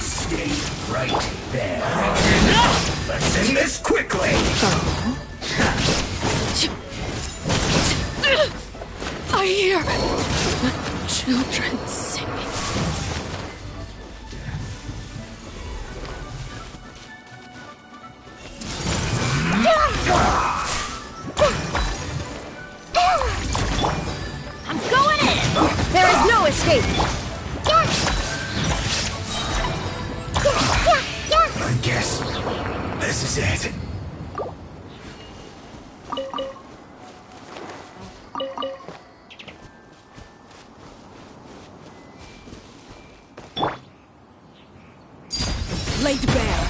Stay right there. Let's end this quickly. I hear children singing. I'm going in! There is no escape! I guess this is it. Laid bare.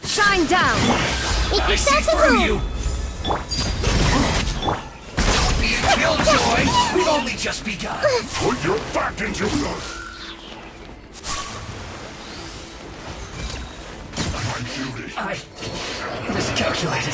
Shine down! I see through you! Be a killjoy! We've only just begun! Put your back into the... I'm shooting. I miscalculated.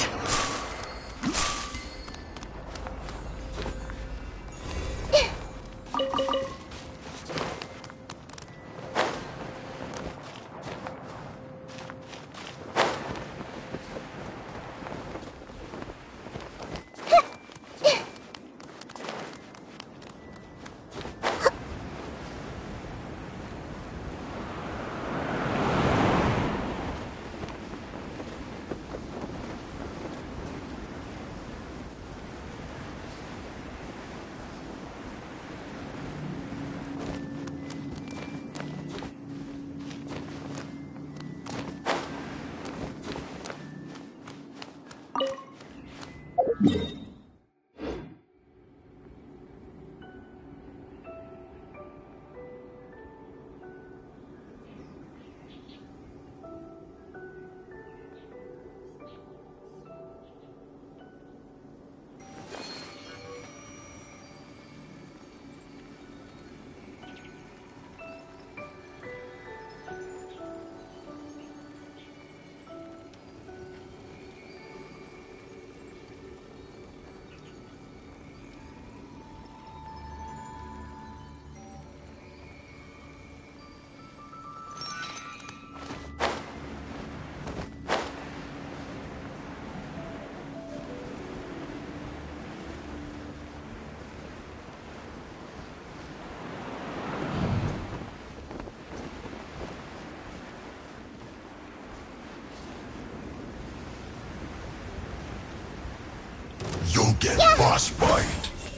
get boss bite.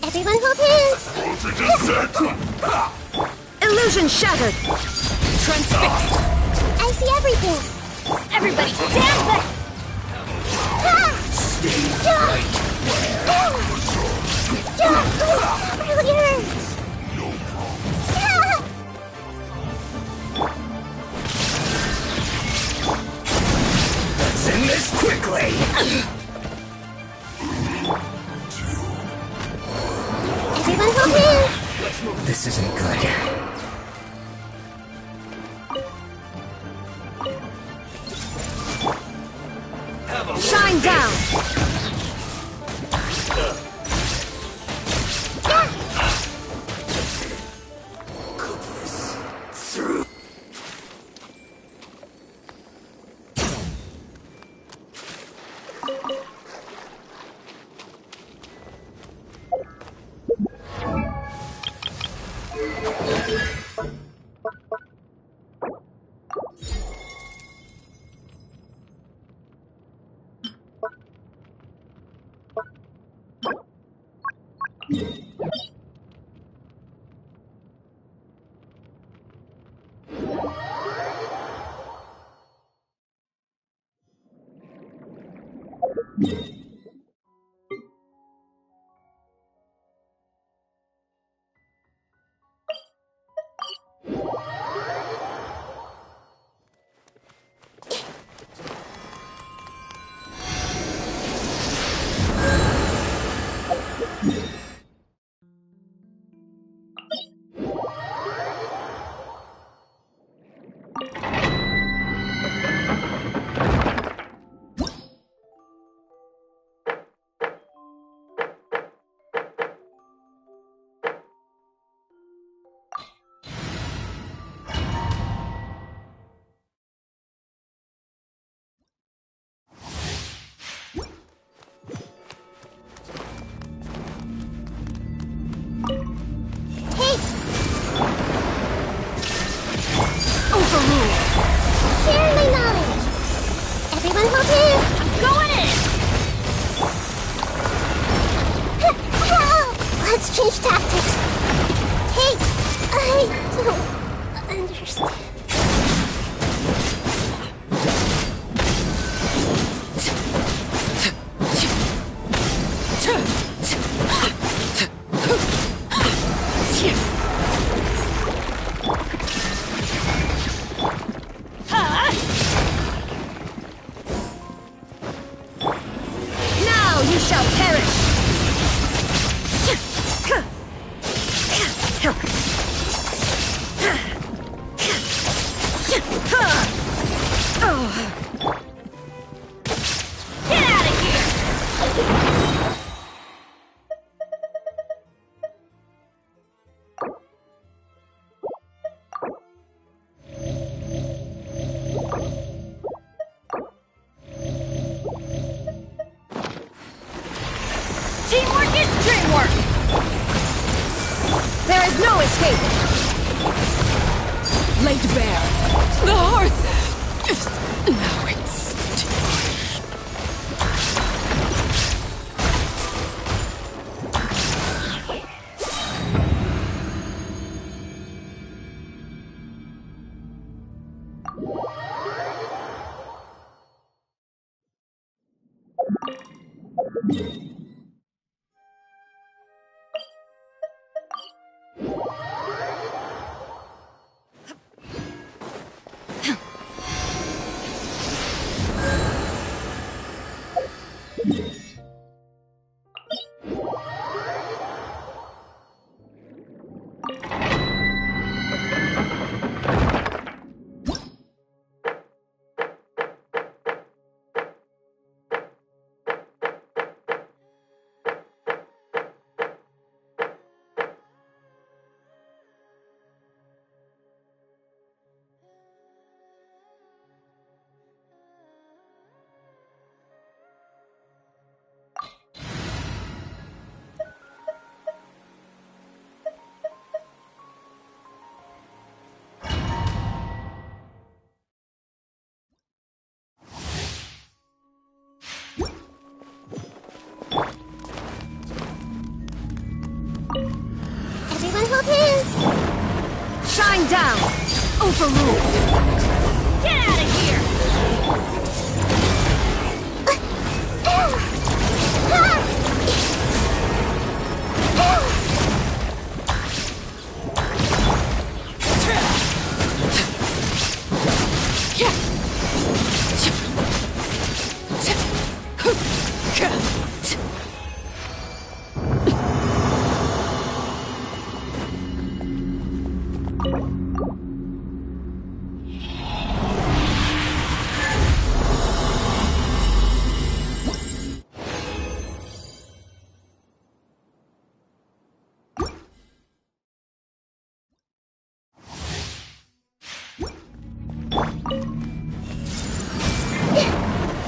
Everyone hold hands. Voltage is set. Illusion shattered. Transfixed. I see everything. Everybody stand back. Really hurts. Let's end this quickly! Everyone hold hands. This isn't good. Shine down. Share my knowledge. Everyone hold hands. I'm going in. Let's change tactics. Hey, I don't understand. Teamwork is dreamwork! There is no escape! Laid bare. The hearth! Now it's... Shine down! Overruled! Get out of here!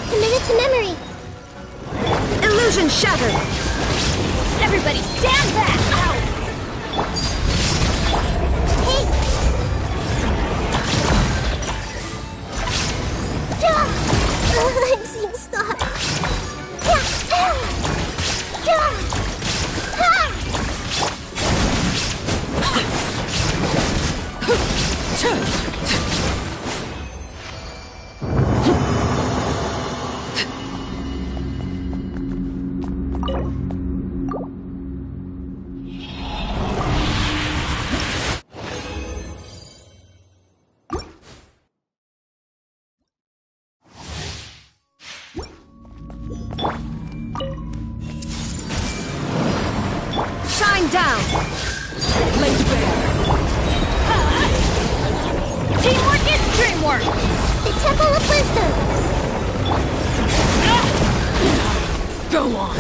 Committed to memory. Illusion shattered! Everybody stand back! Ow! Hey! I'm seeing stars. Shine down! Laid bare! Teamwork is dreamwork! The Temple of Wisdom. Go on!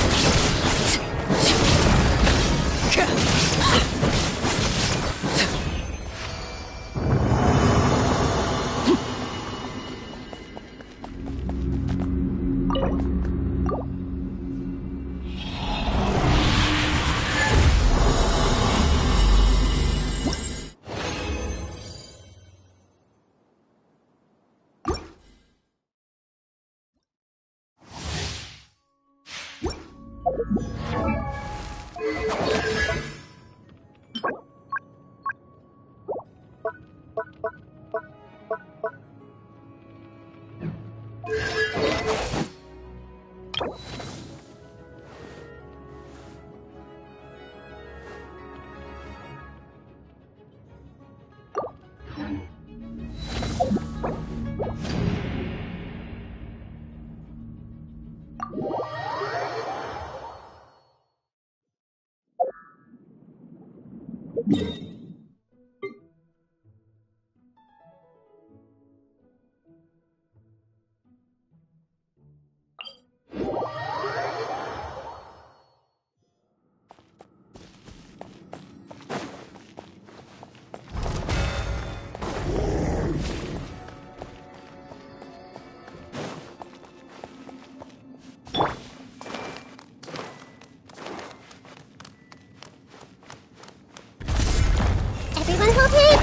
Everyone hold here.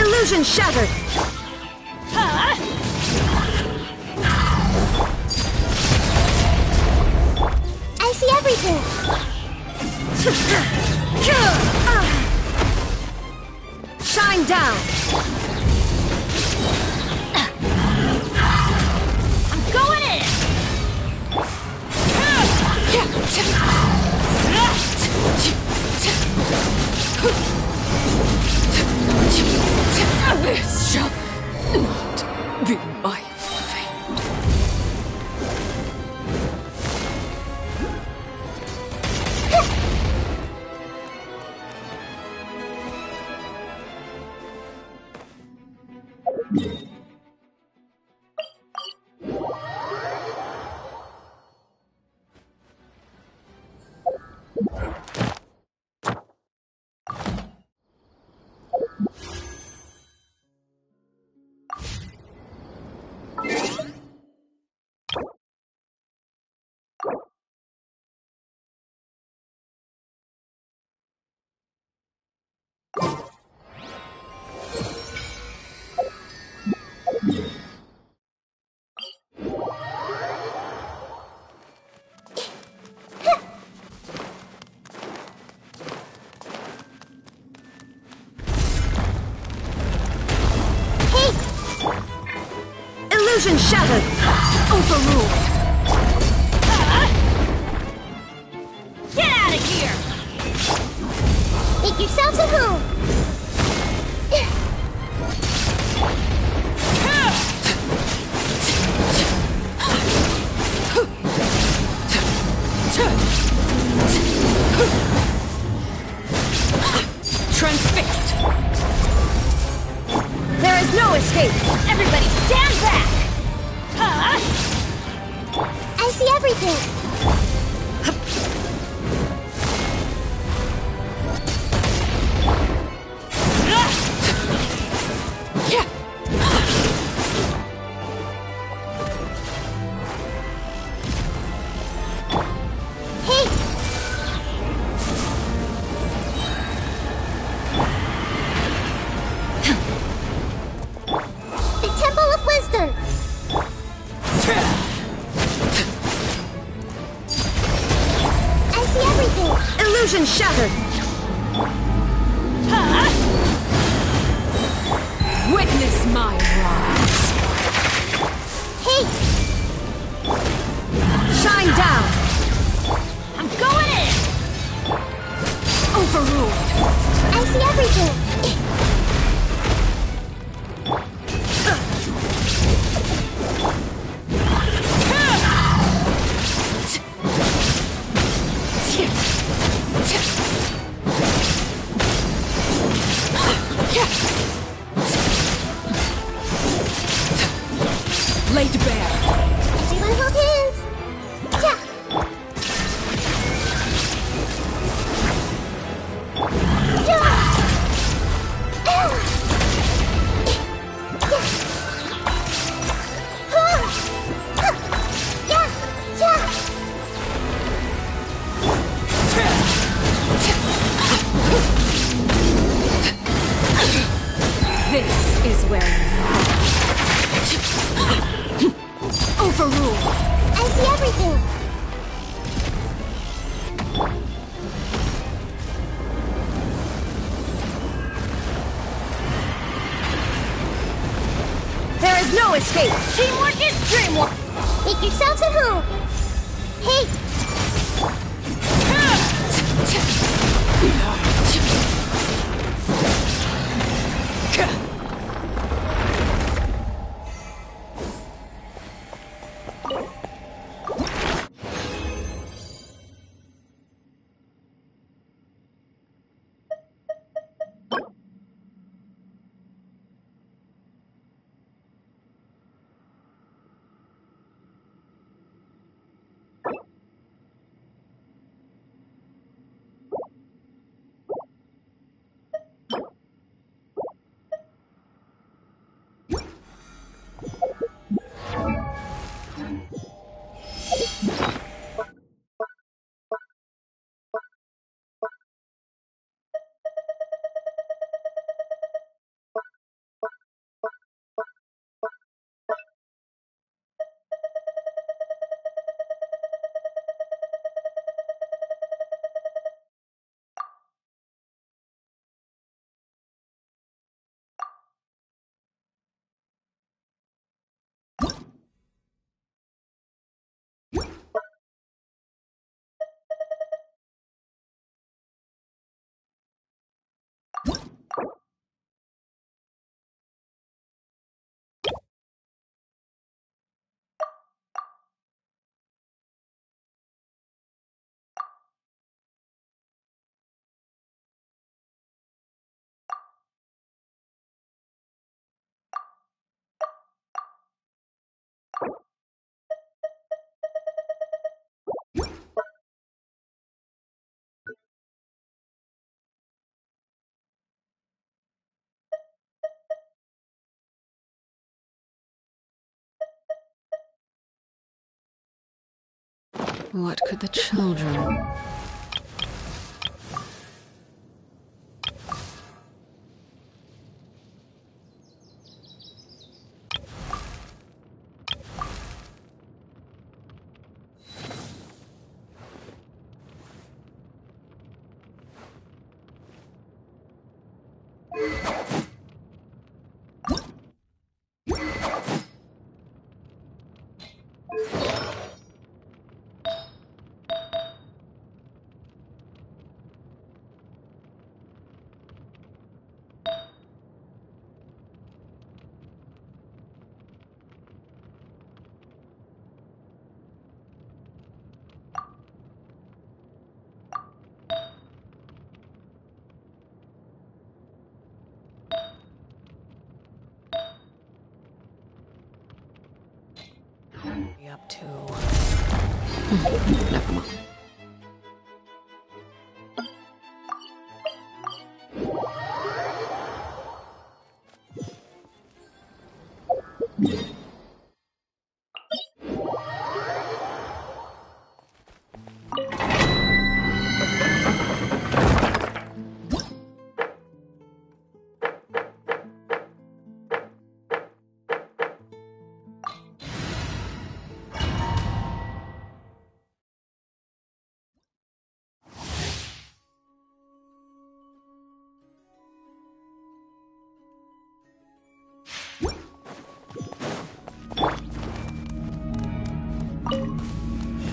Illusion shattered! I see everything. Shine down! I'm going in! This shall not be my fate. Illusion shattered! Overruled! Get out of here! Make yourselves at home. Transfixed! There is no escape! Everybody stand back! I see everything. Illusion shattered! Witness my rise! Hey! Shine down! I'm going in! Overruled! I see everything! Laid bare. Everyone hold hands. Yeah. This is where overruled. I see everything. There is no escape. Teamwork is dreamwork. Make yourselves at home. Hey. What could the children... to... Never mind.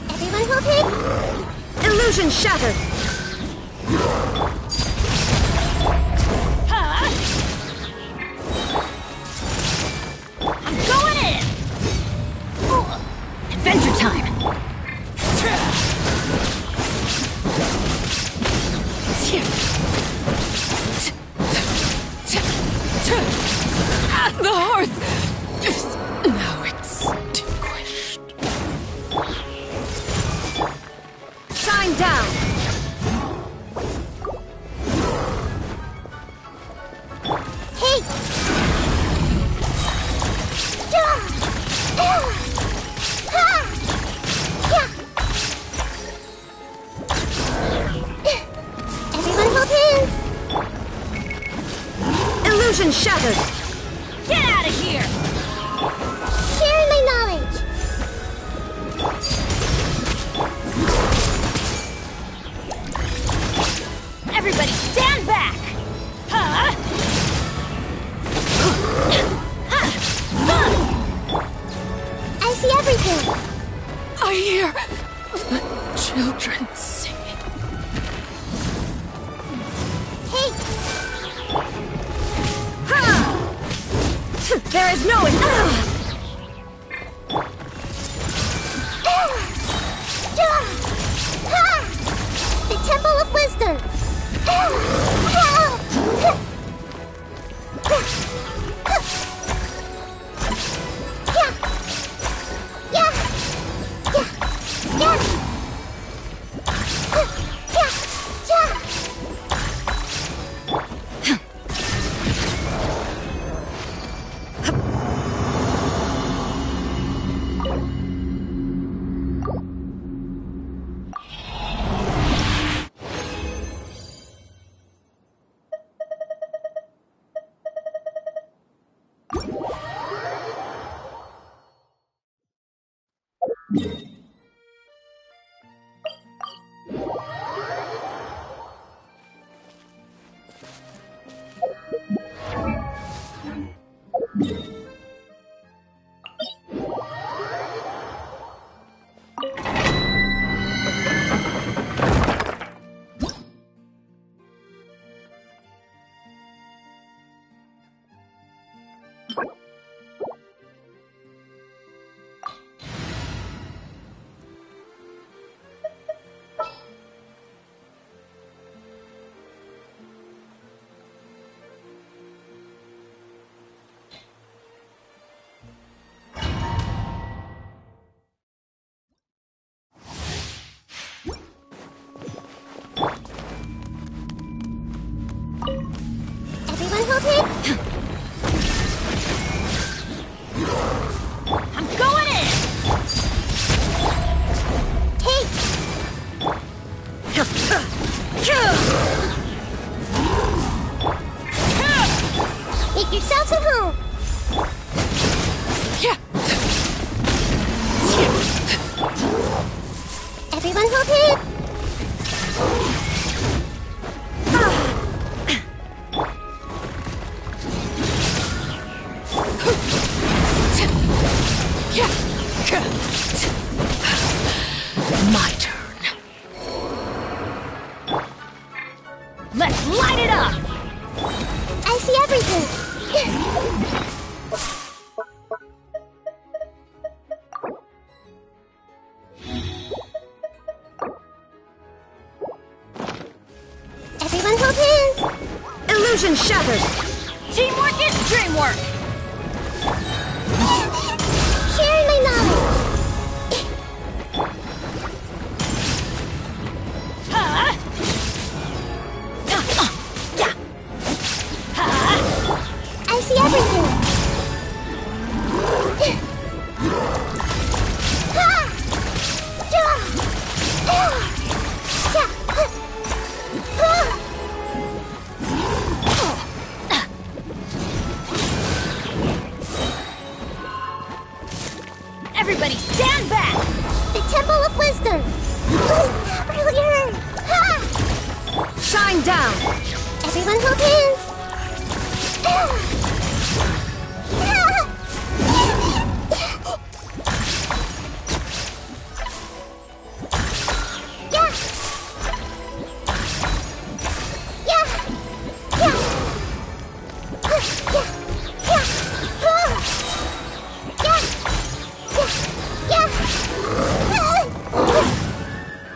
Everyone hold it! Illusion shattered! Huh? I'm going in! Adventure time! The hearth! Now it's extinguished. Shine down! Hey! Everyone hold hands! Illusion shattered! Get out of here! Sharing my knowledge! Everybody stand back! Huh? I see everything! I hear the children singing. Hey! There is no... The Temple of Wisdom! Everyone hold it! I'm going in! Hey! Make yourselves at home! Yeah. Everyone hold it! My turn. Let's light it up! I see everything! Everyone hold hands! Illusion shattered! Teamwork is dreamwork! Sharing my knowledge! Stand back! The Temple of Wisdom! Earlier! Ha! Shine down! Everyone hold hands!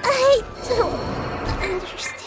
I don't understand.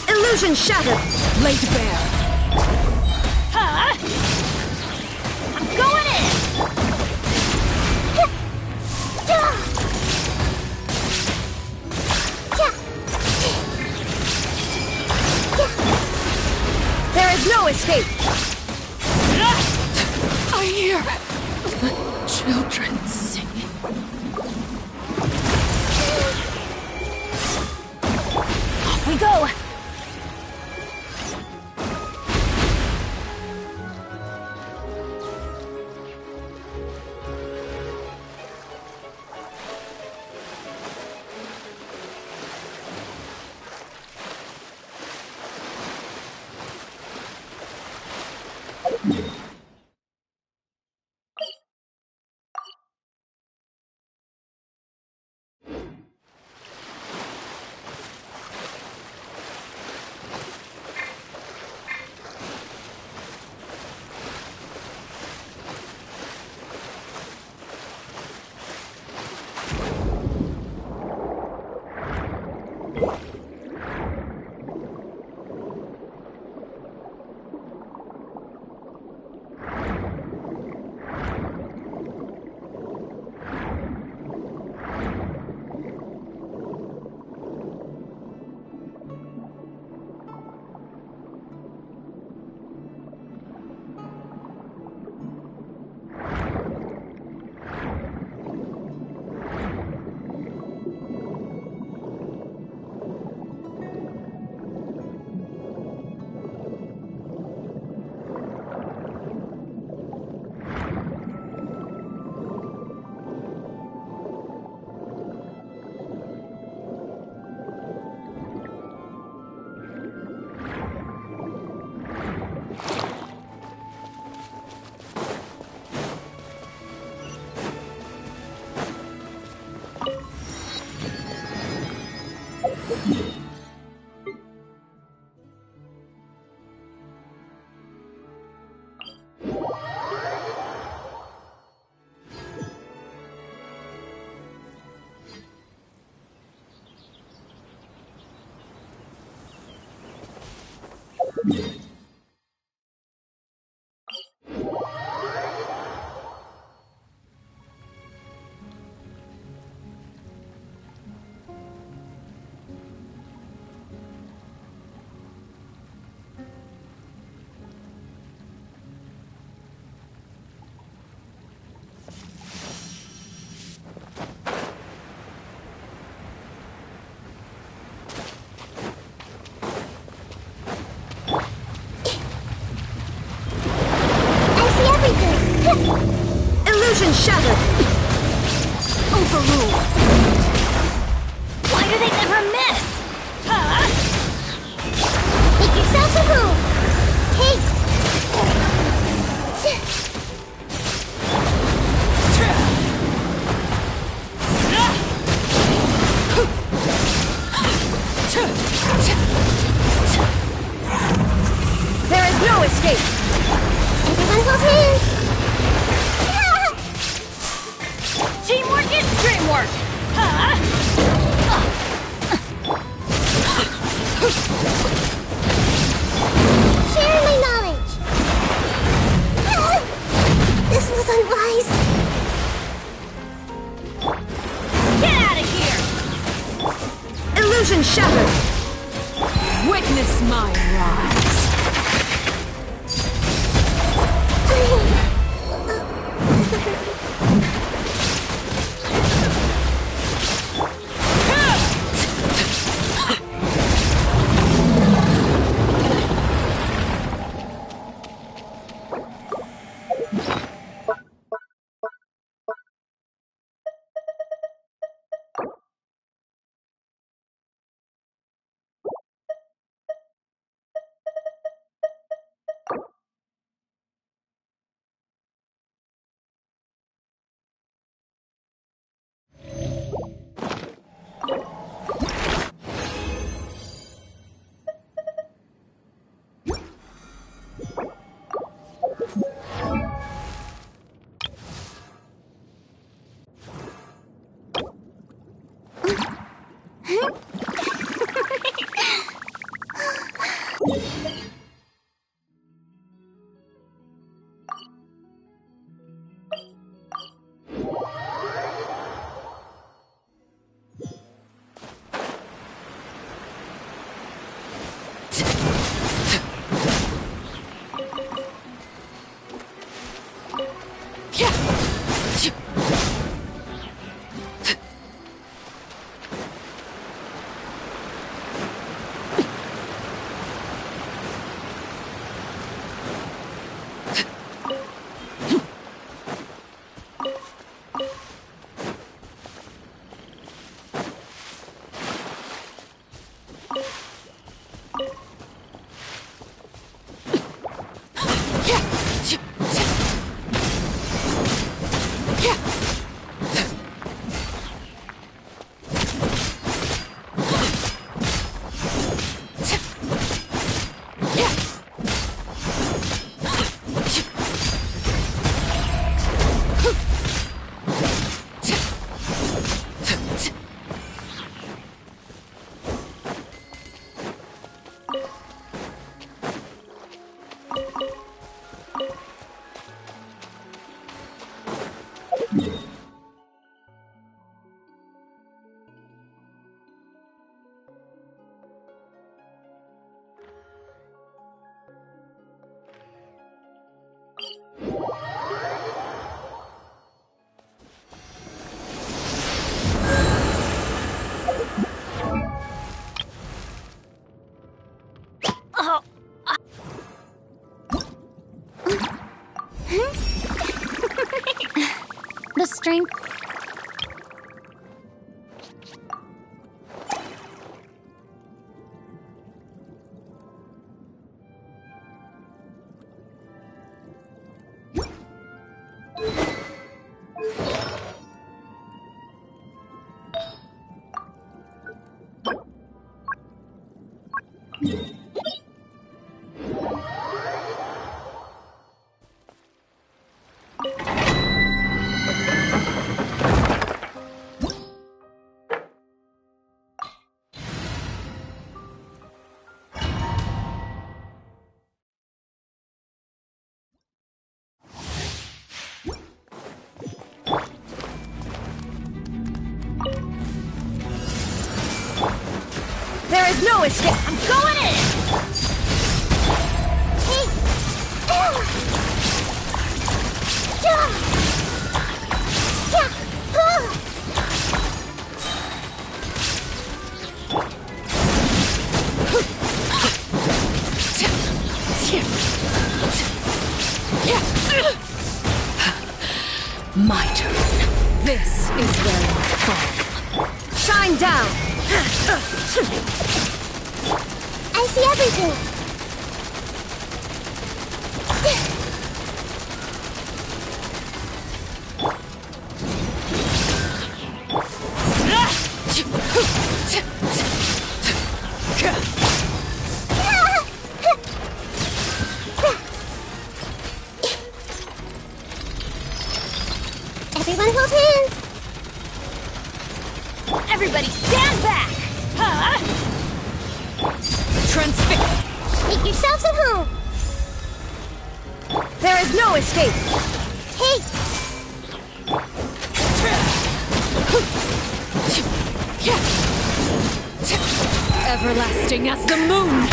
Illusion shattered! Laid bare. Huh? I'm going in! There is no escape! I hear children singing. Off we go! Illusion shattered! Overruled! Why do they never miss? Huh? Make yourselves a room! Hey! There is no escape! Everyone hold hands! Teamwork is dreamwork! Huh? Share my knowledge! This was unwise! Get out of here! Illusion shattered! Witness my rise! The strength. There is no escape! I'm going in! Hey! My turn. This is where I fall. Shine down! I see everything! Everyone hold hands! Everybody stand back! Huh? Transfix. Make yourselves at home! There is no escape! Hey! Everlasting as the moon.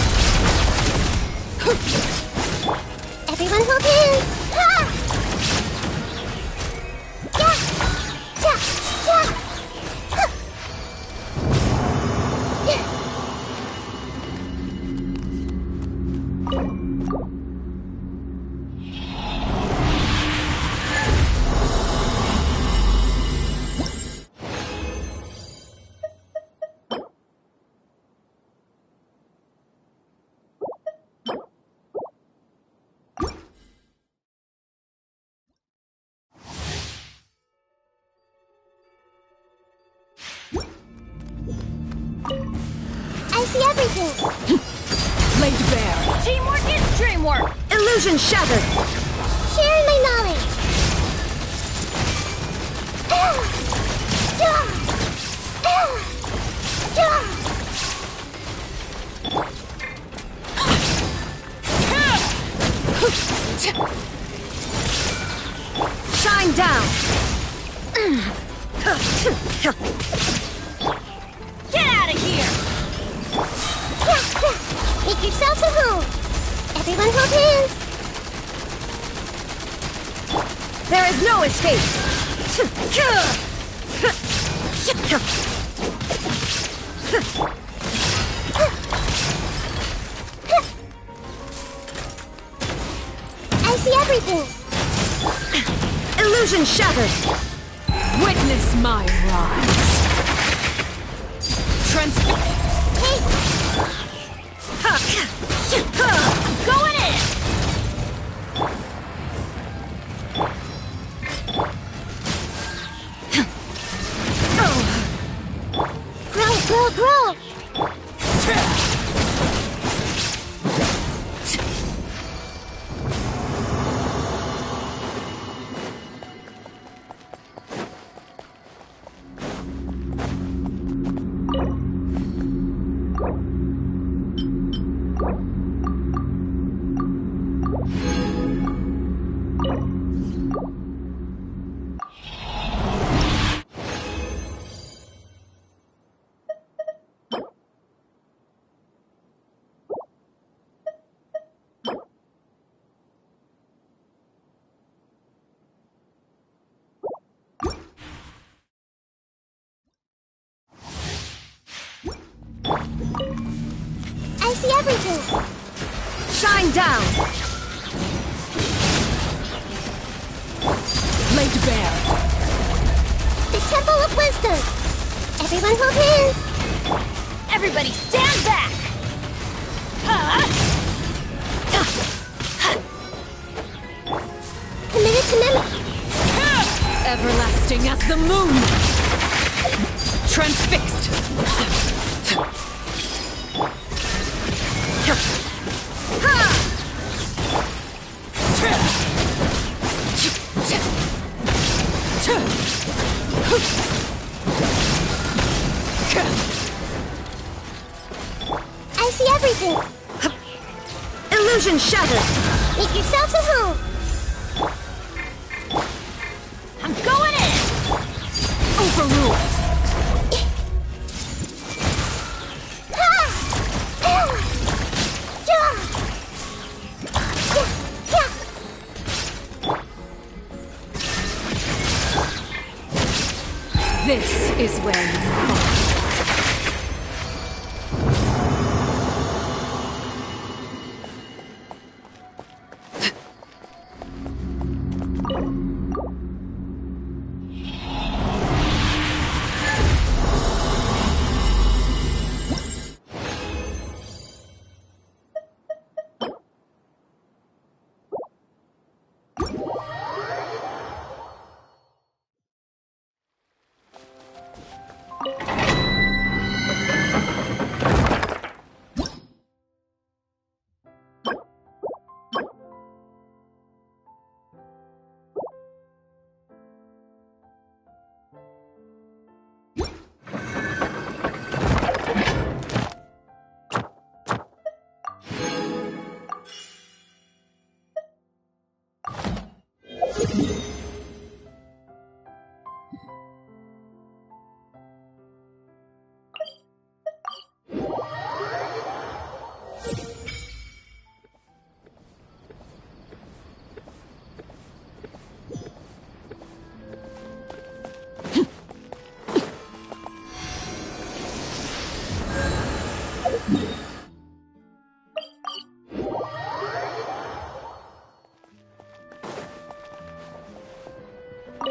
Everyone hold hands! Ha! Yeah! Yeah! Yeah! Huh! Yeah! I see everything! Laid bare. Teamwork is dreamwork! Illusion shattered! Sharing my knowledge! Shine down! Get out of here! Make yourselves at home. Everyone hold hands. There is no escape! I see everything. Illusion shattered! Witness my rise. Hey, Going in! grow. I see everything. Shine down! Laid bare. The Temple of Wisdom. Everyone hold hands. Everybody stand back! Committed to memory. Everlasting as the moon. Transfixed. I see everything. Illusion shattered! Make yourselves at home. I'm going in! Overruled. This is where you fall.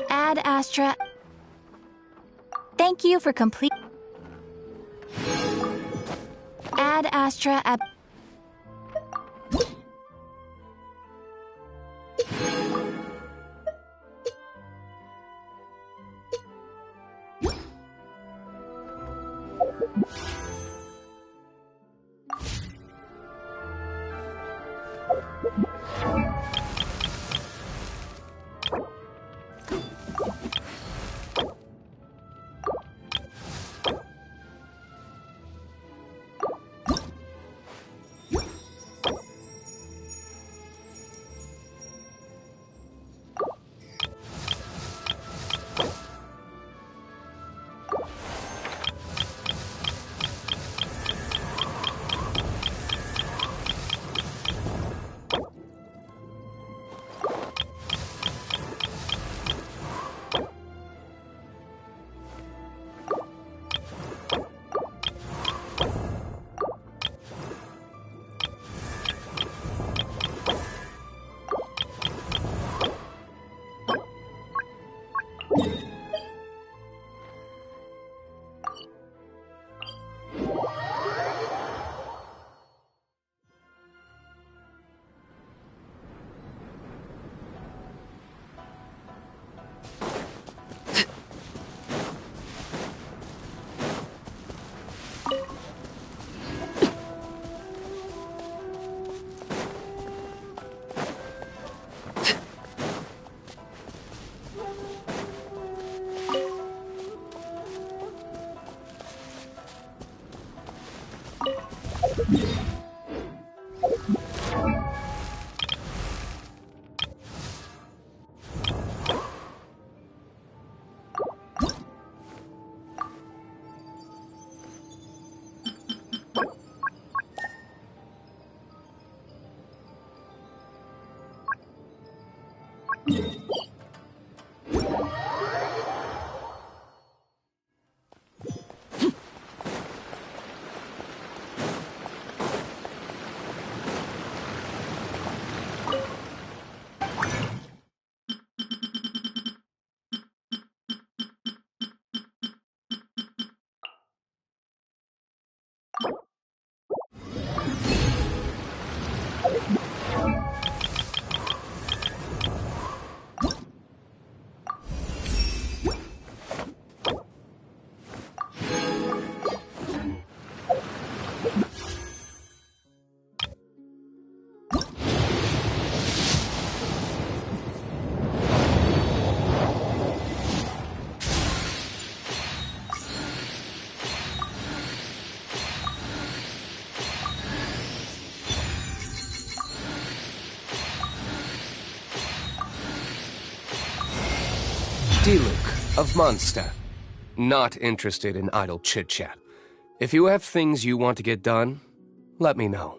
Ad Astra. Thank you for complete. Ad Astra. Diluc of Munster. Not interested in idle chit-chat. If you have things you want to get done, let me know.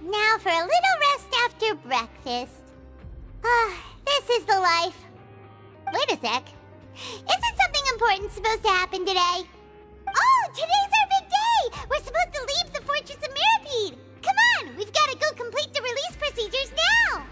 Now for a little rest after breakfast. This is the life. Wait a sec. Isn't something important supposed to happen today? Oh, today's our big day! We're supposed to leave the Fortress of Mirapede! Come on, we've got to go complete the release procedures now!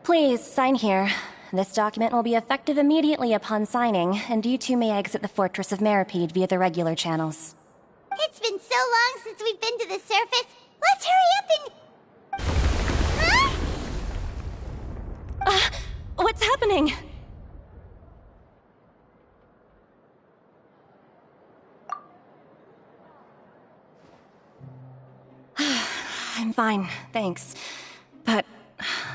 Please, sign here. This document will be effective immediately upon signing, and you two may exit the Fortress of Mirapede via the regular channels. It's been so long since we've been to the surface. Let's hurry up and... Huh? What's happening? I'm fine, thanks. But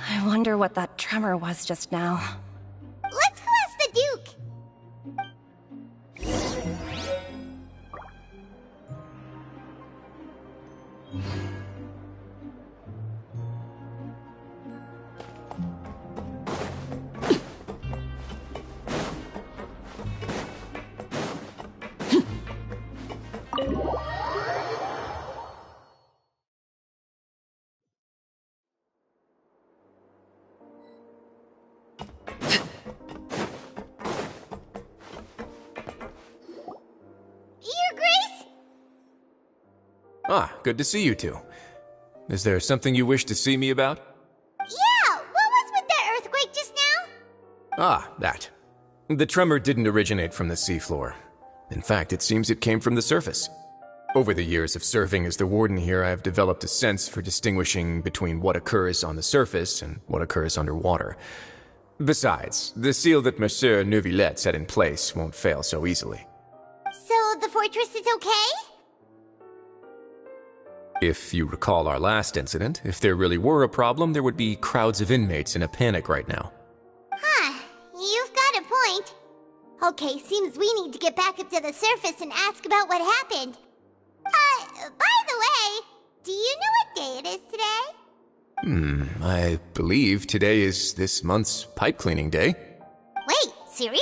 I wonder what that tremor was just now. Let's go ask the Duke. Ah, good to see you two. Is there something you wish to see me about? Yeah, what was with that earthquake just now? Ah, that. The tremor didn't originate from the seafloor. In fact, it seems it came from the surface. Over the years of serving as the warden here, I have developed a sense for distinguishing between what occurs on the surface and what occurs underwater. Besides, the seal that Monsieur Neuvillette set in place won't fail so easily. So the fortress is okay? If you recall our last incident, if there really were a problem, there would be crowds of inmates in a panic right now. Huh, you've got a point. Okay, seems we need to get back up to the surface and ask about what happened. By the way, do you know what day it is today? I believe today is this month's pipe cleaning day. Wait, seriously?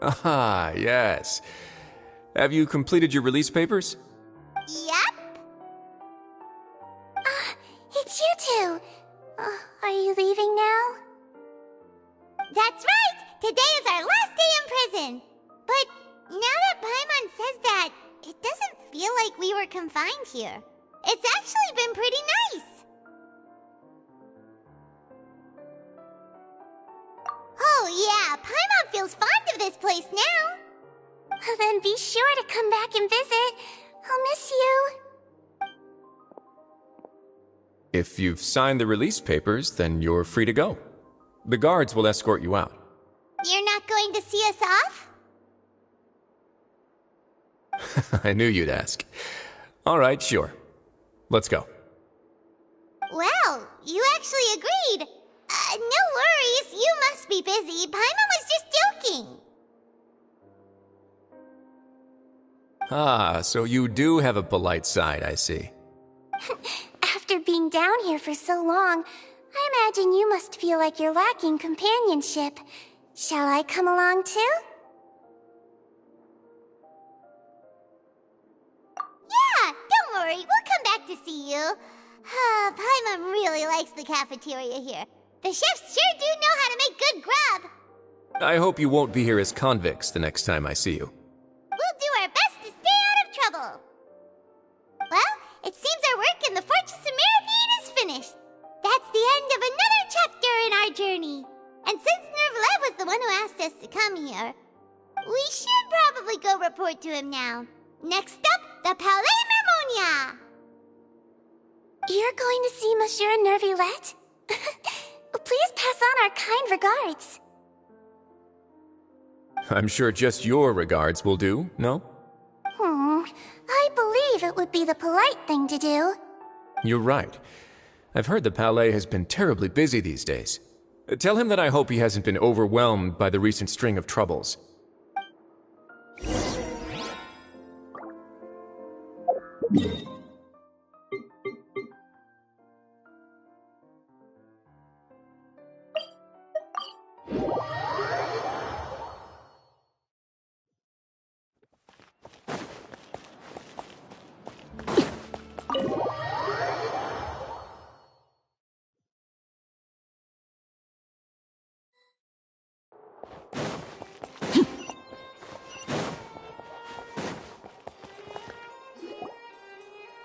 Ah, yes. Have you completed your release papers? Yep. It's you two. Are you leaving now? That's right! Today is our last day in prison! But now that Paimon says that, it doesn't feel like we were confined here. It's actually been pretty nice! Oh yeah, Paimon feels fond of this place now! Then be sure to come back and visit. I'll miss you. If you've signed the release papers, then you're free to go. The guards will escort you out. You're not going to see us off? I knew you'd ask. All right, sure. Let's go. Well, you actually agreed. No worries, you must be busy. Paimon was just joking. Ah, so you do have a polite side, I see. After being down here for so long, I imagine you must feel like you're lacking companionship. Shall I come along too? Yeah, don't worry, we'll come back to see you. Paimon really likes the cafeteria here. The chefs sure do know how to make good grub. I hope you won't be here as convicts the next time I see you. We'll do our best to stay out of trouble. Well, it seems our work in the Fortress of Mirapede is finished. That's the end of another chapter in our journey. And since Nervalet was the one who asked us to come here, we should probably go report to him now. Next up, the Palais Mermonia. You're going to see Monsieur Nervalet? Please pass on our kind regards. I'm sure just your regards will do, no? I believe it would be the polite thing to do. You're right. I've heard the Palais has been terribly busy these days. Tell him that I hope he hasn't been overwhelmed by the recent string of troubles.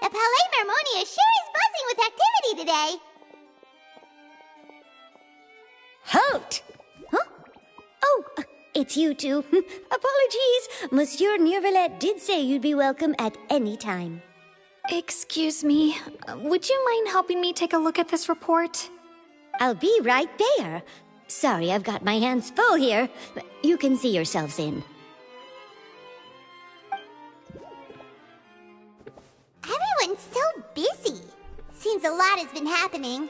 The Palais Mermonia sure is buzzing with activity today. Halt! Huh? Oh, it's you two. Apologies. Monsieur Nervalet did say you'd be welcome at any time. Excuse me, would you mind helping me take a look at this report? I'll be right there. Sorry, I've got my hands full here. You can see yourselves in. Everyone's so busy. Seems a lot has been happening.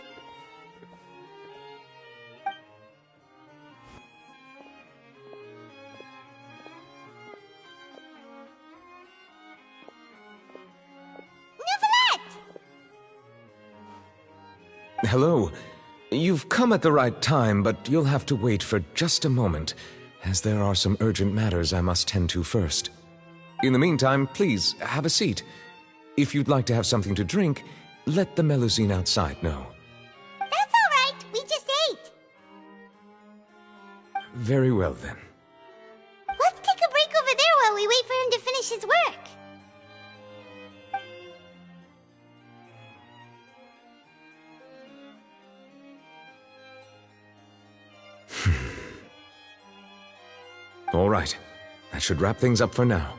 Hello. You've come at the right time, but you'll have to wait for just a moment, as there are some urgent matters I must tend to first. In the meantime, please, have a seat. If you'd like to have something to drink, let the Melusine outside know. That's all right. We just ate. Very well, then. Let's take a break over there while we wait for him to finish his work. All right. That should wrap things up for now.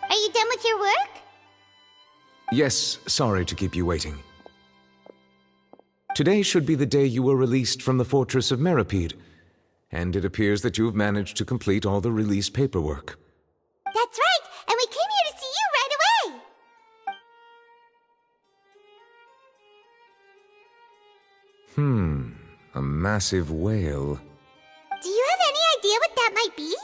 Are you done with your work? Yes, sorry to keep you waiting. Today should be the day you were released from the Fortress of Mirapede, and it appears that you've managed to complete all the release paperwork. That's right, and we came here to see you right away! A massive whale. Do you have any idea what that might be?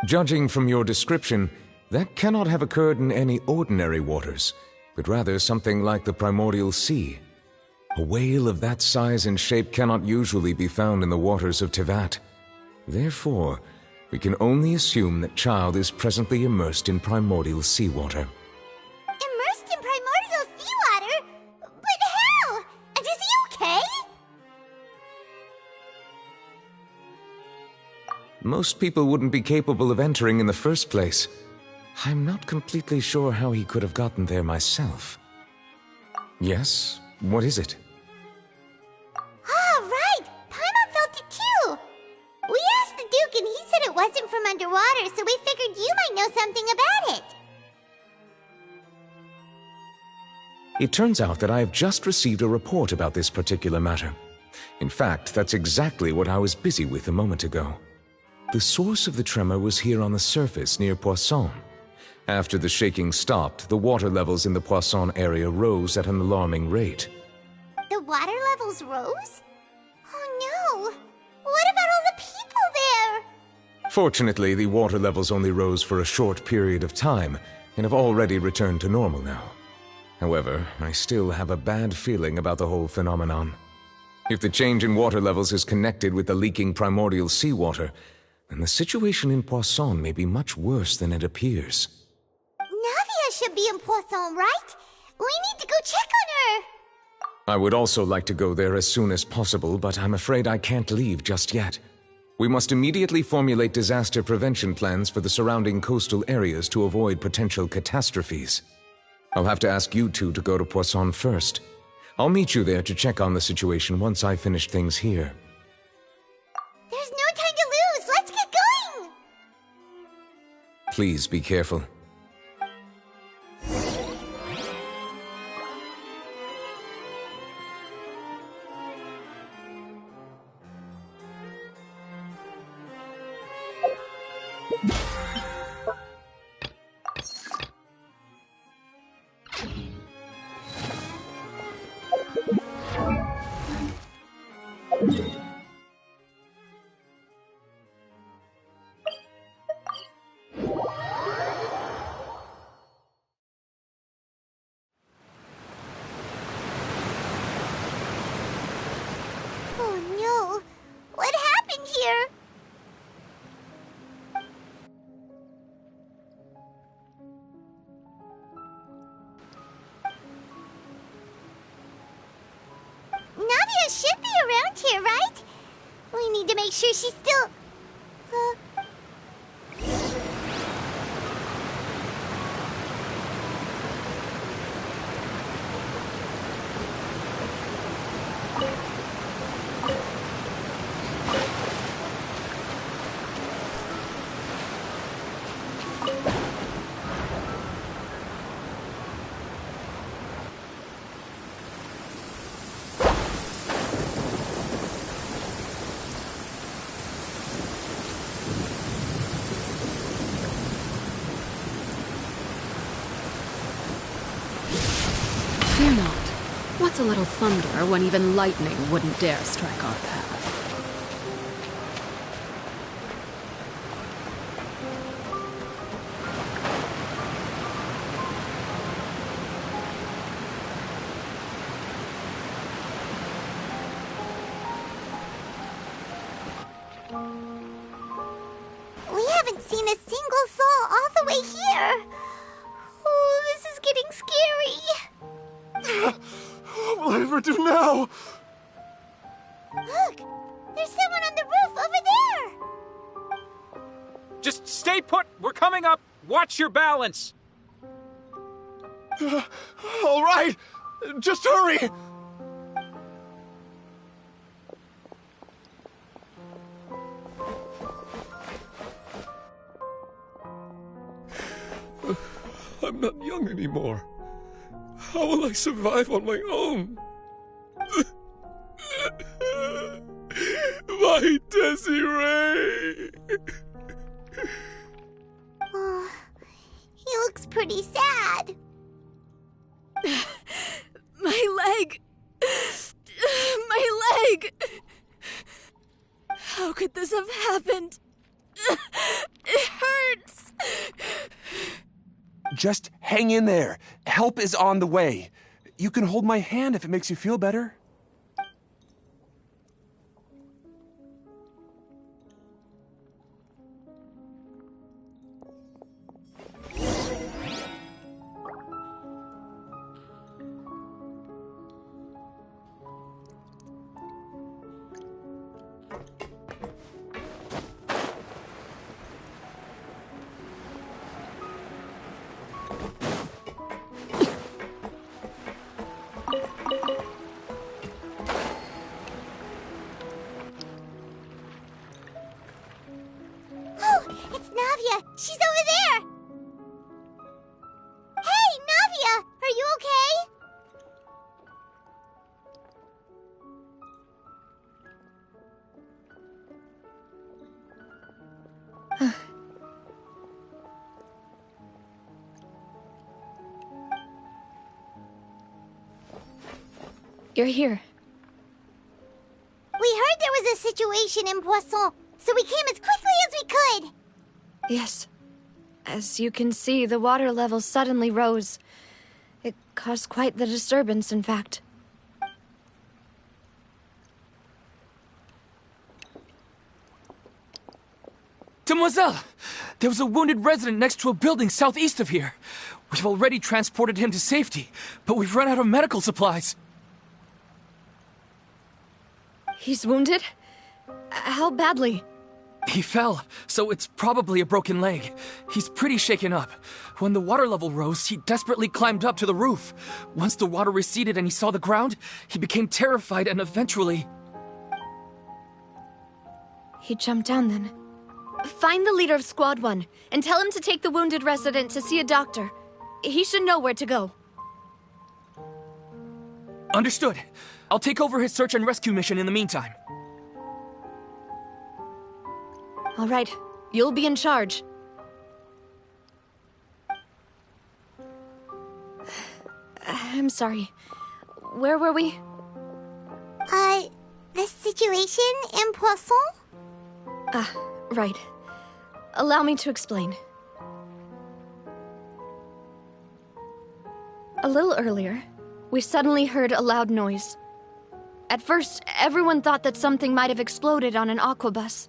Judging from your description, that cannot have occurred in any ordinary waters, but rather something like the primordial sea. A whale of that size and shape cannot usually be found in the waters of Tevat. Therefore, we can only assume that Child is presently immersed in primordial seawater. Immersed in primordial seawater? But how? And is he okay? Most people wouldn't be capable of entering in the first place. I'm not completely sure how he could have gotten there myself. Yes? What is it? Ah, right! Paimon felt it too! We asked the Duke and he said it wasn't from underwater, so we figured you might know something about it. It turns out that I have just received a report about this particular matter. In fact, that's exactly what I was busy with a moment ago. The source of the tremor was here on the surface near Poisson. After the shaking stopped, the water levels in the Poisson area rose at an alarming rate. The water levels rose? Oh no! What about all the people there? Fortunately, the water levels only rose for a short period of time and have already returned to normal now. However, I still have a bad feeling about the whole phenomenon. If the change in water levels is connected with the leaking primordial seawater, then the situation in Poisson may be much worse than it appears. Navia should be in Poisson, right? We need to go check on her! I would also like to go there as soon as possible, but I'm afraid I can't leave just yet. We must immediately formulate disaster prevention plans for the surrounding coastal areas to avoid potential catastrophes. I'll have to ask you two to go to Poisson first. I'll meet you there to check on the situation once I finish things here. There's no time to lose! Let's get going! Please be careful. Oh no! What happened here? Navia should be around here, right? We need to make sure she's still... Fear not. What's a little thunder when even lightning wouldn't dare strike our path? We haven't seen a single soul all the way here. Oh, this is getting scary. What will I ever do now? Look! There's someone on the roof over there! Just stay put! We're coming up! Watch your balance! All right! Just hurry! I'm not young anymore. How will I survive on my own? My Desiree! Oh, he looks pretty sad. My leg! My leg! How could this have happened? It hurts! Just hang in there. Help is on the way. You can hold my hand if it makes you feel better. It's Navia! She's over there! Hey, Navia! Are you okay? You're here. We heard there was a situation in Poisson, so we came as quickly as we could! Yes. As you can see, the water level suddenly rose. It caused quite the disturbance, in fact. Demoiselle! There was a wounded resident next to a building southeast of here. We've already transported him to safety, but we've run out of medical supplies. He's wounded? How badly? He fell, so it's probably a broken leg. He's pretty shaken up. When the water level rose, he desperately climbed up to the roof. Once the water receded and he saw the ground, he became terrified and eventually... He jumped down then. Find the leader of Squad 1 and tell him to take the wounded resident to see a doctor. He should know where to go. Understood. I'll take over his search and rescue mission in the meantime. All right, you'll be in charge. I'm sorry. Where were we? The situation in Poisson? Right. Allow me to explain. A little earlier, we suddenly heard a loud noise. At first, everyone thought that something might have exploded on an aquabus.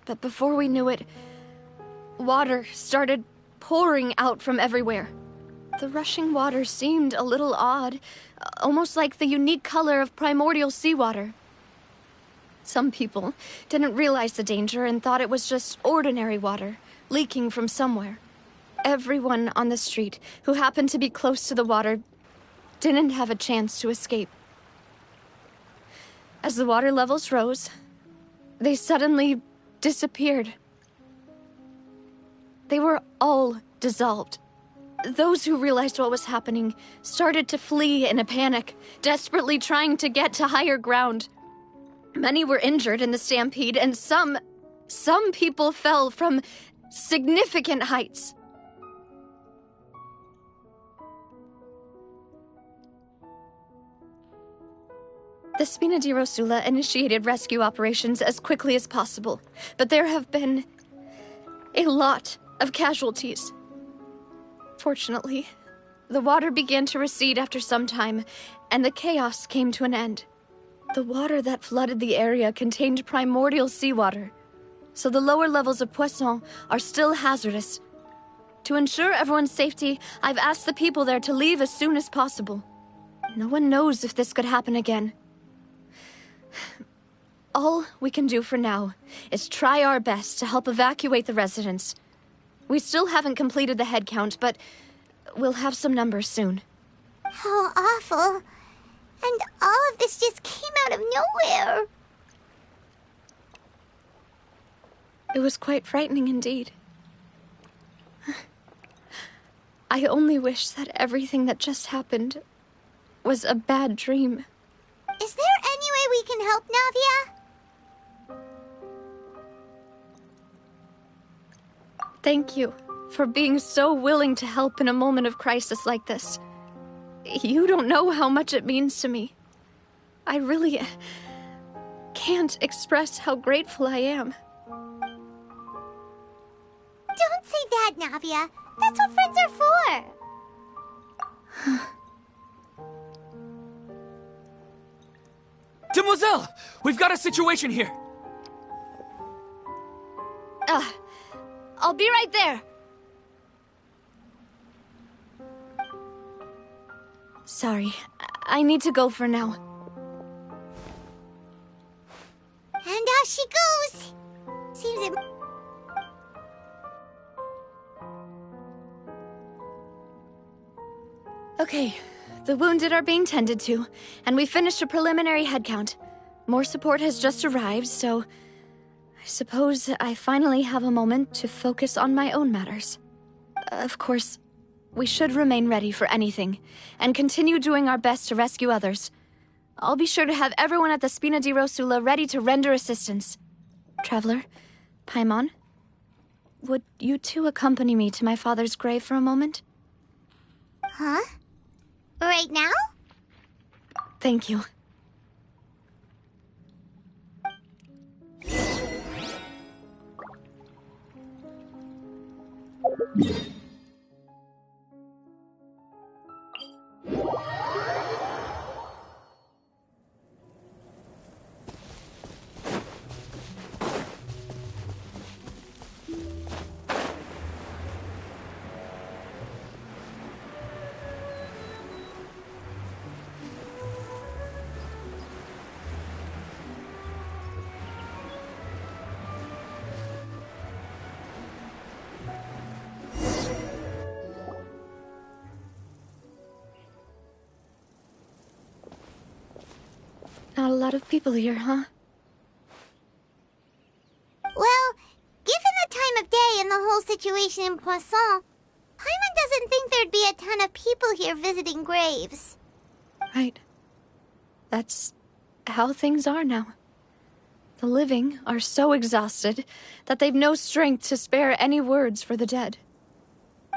But before we knew it, water started pouring out from everywhere. The rushing water seemed a little odd, almost like the unique color of primordial seawater. Some people didn't realize the danger and thought it was just ordinary water, leaking from somewhere. Everyone on the street who happened to be close to the water didn't have a chance to escape. As the water levels rose, they suddenly disappeared. They were all dissolved. Those who realized what was happening started to flee in a panic, desperately trying to get to higher ground. Many were injured in the stampede, and some people fell from significant heights. The Spina di Rosula initiated rescue operations as quickly as possible, but there have been a lot of casualties. Fortunately, the water began to recede after some time, and the chaos came to an end. The water that flooded the area contained primordial seawater, so the lower levels of Poisson are still hazardous. To ensure everyone's safety, I've asked the people there to leave as soon as possible. No one knows if this could happen again. All we can do for now is try our best to help evacuate the residents. We still haven't completed the head count, but we'll have some numbers soon. How awful. And all of this just came out of nowhere. It was quite frightening indeed. I only wish that everything that just happened was a bad dream. Is there any way we can help, Navia? Thank you for being so willing to help in a moment of crisis like this. You don't know how much it means to me. I really can't express how grateful I am. Don't say that, Navia. That's what friends are for. Demoiselle! We've got a situation here! I'll be right there. Sorry, I need to go for now. And out she goes. Seems it... Okay, the wounded are being tended to, and we finished a preliminary head count. More support has just arrived, so I suppose I finally have a moment to focus on my own matters. Of course, we should remain ready for anything, and continue doing our best to rescue others. I'll be sure to have everyone at the Spina di Rosula ready to render assistance. Traveler, Paimon, would you two accompany me to my father's grave for a moment? Huh? Right now? Thank you. Not a lot of people here, huh? Well, given the time of day and the whole situation in Poisson, Paimon doesn't think there'd be a ton of people here visiting graves. Right. That's how things are now. The living are so exhausted that they've no strength to spare any words for the dead.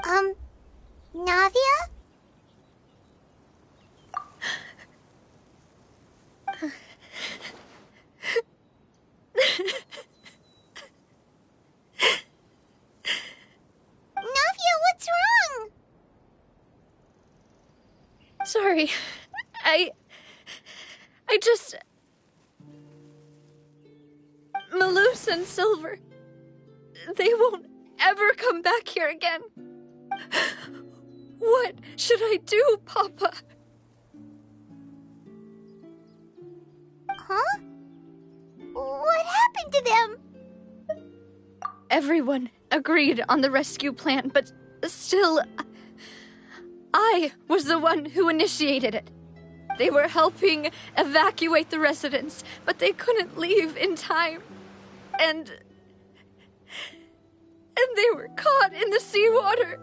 Navia? Navia, what's wrong? Sorry. I just... Malus and Silver. They won't ever come back here again. What should I do, Papa? Huh? What happened to them? Everyone agreed on the rescue plan, but still... I was the one who initiated it. They were helping evacuate the residents, but they couldn't leave in time. And they were caught in the seawater.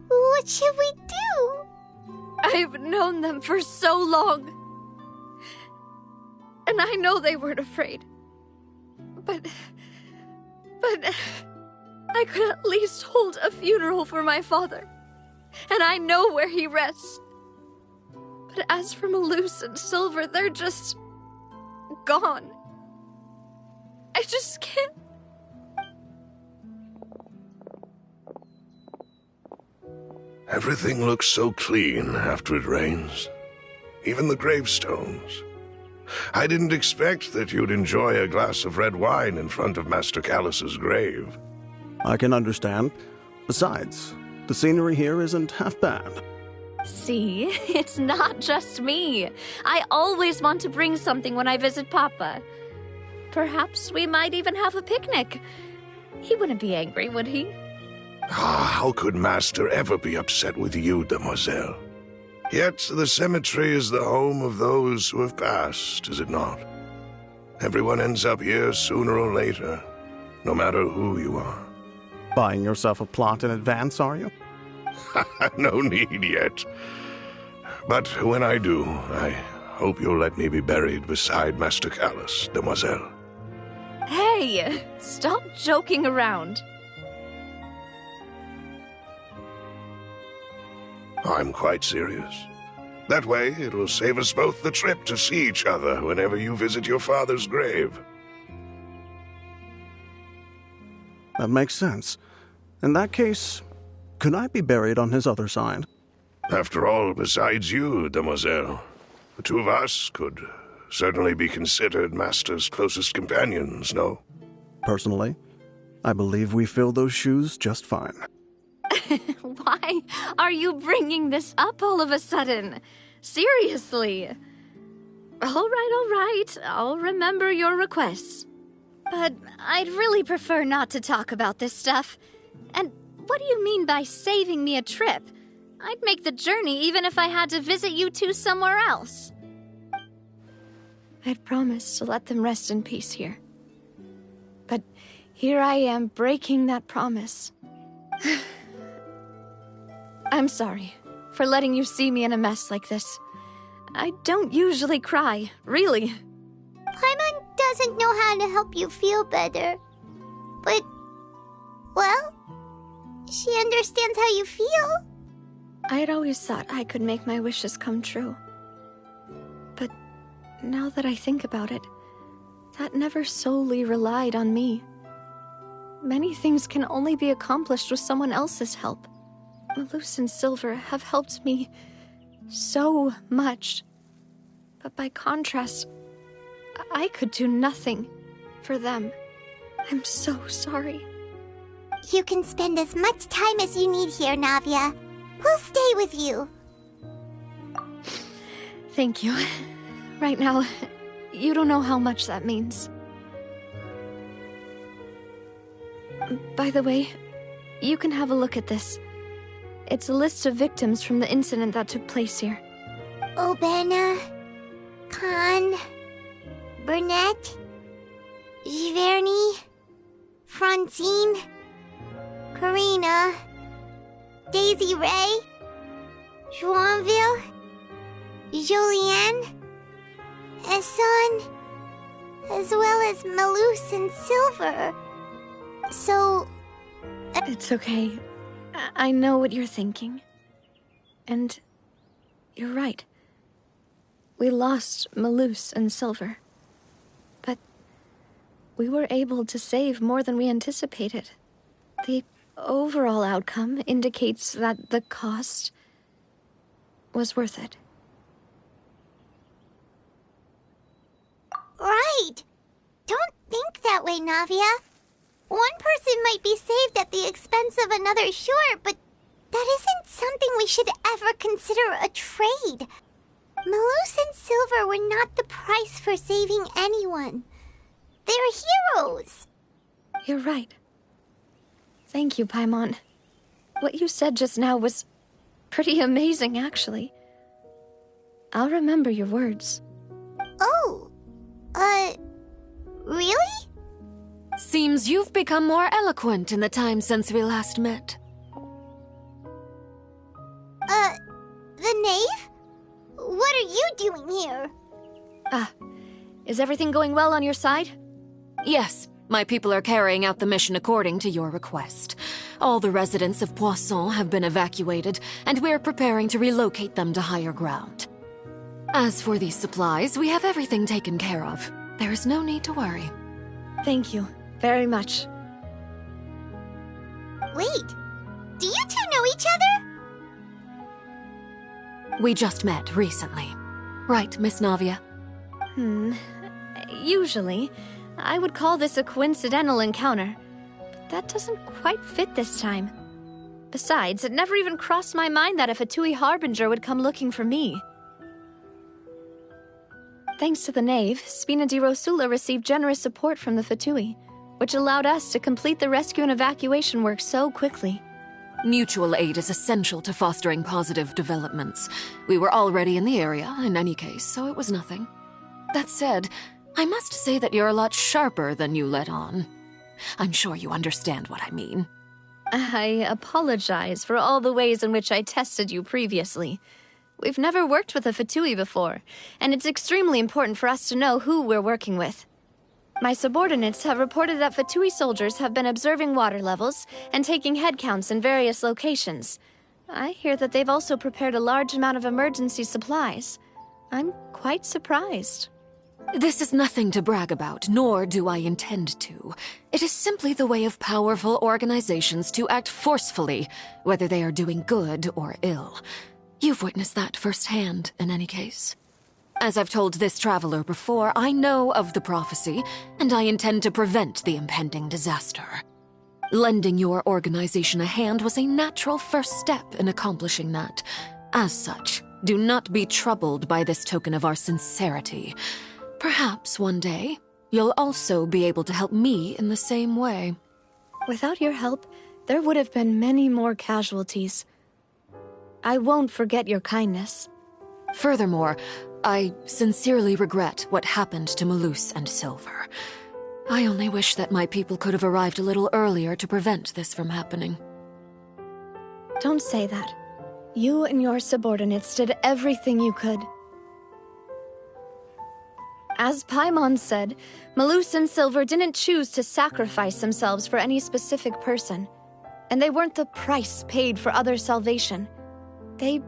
What should we do? I've known them for so long. And I know they weren't afraid. But I could at least hold a funeral for my father. And I know where he rests. But as for Malus and Silver, they're just... gone. I just can't... Everything looks so clean after it rains. Even the gravestones. I didn't expect that you'd enjoy a glass of red wine in front of Master Callus's grave. I can understand. Besides, the scenery here isn't half bad. See, it's not just me. I always want to bring something when I visit Papa. Perhaps we might even have a picnic. He wouldn't be angry, would he? How could Master ever be upset with you, demoiselle? Yet the cemetery is the home of those who have passed, is it not? Everyone ends up here sooner or later, no matter who you are. Buying yourself a plot in advance, are you? No need yet. But when I do, I hope you'll let me be buried beside Master Callus, demoiselle. Hey, stop joking around. I'm quite serious. That way, it'll save us both the trip to see each other whenever you visit your father's grave. That makes sense. In that case, could I be buried on his other side? After all, besides you, demoiselle, the two of us could certainly be considered Master's closest companions, no? Personally, I believe we fill those shoes just fine. Why are you bringing this up all of a sudden? Seriously. All right. I'll remember your requests. But I'd really prefer not to talk about this stuff. And what do you mean by saving me a trip? I'd make the journey even if I had to visit you two somewhere else. I'd promised to let them rest in peace here. But here I am breaking that promise. I'm sorry for letting you see me in a mess like this. I don't usually cry, really. Paimon doesn't know how to help you feel better. But, well, she understands how you feel. I had always thought I could make my wishes come true. But now that I think about it, that never solely relied on me. Many things can only be accomplished with someone else's help. Malus and Silver have helped me so much. But by contrast, I could do nothing for them. I'm so sorry. You can spend as much time as you need here, Navia. We'll stay with you. Thank you. Right now, you don't know how much that means. By the way, you can have a look at this. It's a list of victims from the incident that took place here. Obena, Khan, Burnett, Giverny, Francine, Karina, Daisy Ray, Joinville, Jolienne, Esson, as well as Malus and Silver. So... It's okay. I know what you're thinking. And you're right. We lost Malus and Silver. But we were able to save more than we anticipated. The overall outcome indicates that the cost was worth it. Right! Don't think that way, Navia. One person might be saved at the expense of another, sure, but that isn't something we should ever consider a trade. Malus and Silver were not the price for saving anyone. They're heroes. You're right. Thank you, Paimon. What you said just now was pretty amazing, actually. I'll remember your words. Oh, really? Seems you've become more eloquent in the time since we last met. The knave? What are you doing here? Is everything going well on your side? Yes, my people are carrying out the mission according to your request. All the residents of Poisson have been evacuated, and we're preparing to relocate them to higher ground. As for these supplies, we have everything taken care of. There is no need to worry. Thank you very much. Wait, do you two know each other? We just met recently. Right, Miss Navia? Usually, I would call this a coincidental encounter, but that doesn't quite fit this time. Besides, it never even crossed my mind that a Fatui Harbinger would come looking for me. Thanks to the Knave, Spina di Rosula received generous support from the Fatui, which allowed us to complete the rescue and evacuation work so quickly. Mutual aid is essential to fostering positive developments. We were already in the area, in any case, so it was nothing. That said, I must say that you're a lot sharper than you let on. I'm sure you understand what I mean. I apologize for all the ways in which I tested you previously. We've never worked with a Fatui before, and it's extremely important for us to know who we're working with. My subordinates have reported that Fatui soldiers have been observing water levels and taking head counts in various locations. I hear that they've also prepared a large amount of emergency supplies. I'm quite surprised. This is nothing to brag about, nor do I intend to. It is simply the way of powerful organizations to act forcefully, whether they are doing good or ill. You've witnessed that firsthand, in any case. As I've told this traveler before, I know of the prophecy, and I intend to prevent the impending disaster. Lending your organization a hand was a natural first step in accomplishing that. As such, do not be troubled by this token of our sincerity. Perhaps one day, you'll also be able to help me in the same way. Without your help, there would have been many more casualties. I won't forget your kindness. Furthermore, I sincerely regret what happened to Malus and Silver. I only wish that my people could have arrived a little earlier to prevent this from happening. Don't say that. You and your subordinates did everything you could. As Paimon said, Malus and Silver didn't choose to sacrifice themselves for any specific person, and they weren't the price paid for others' salvation. They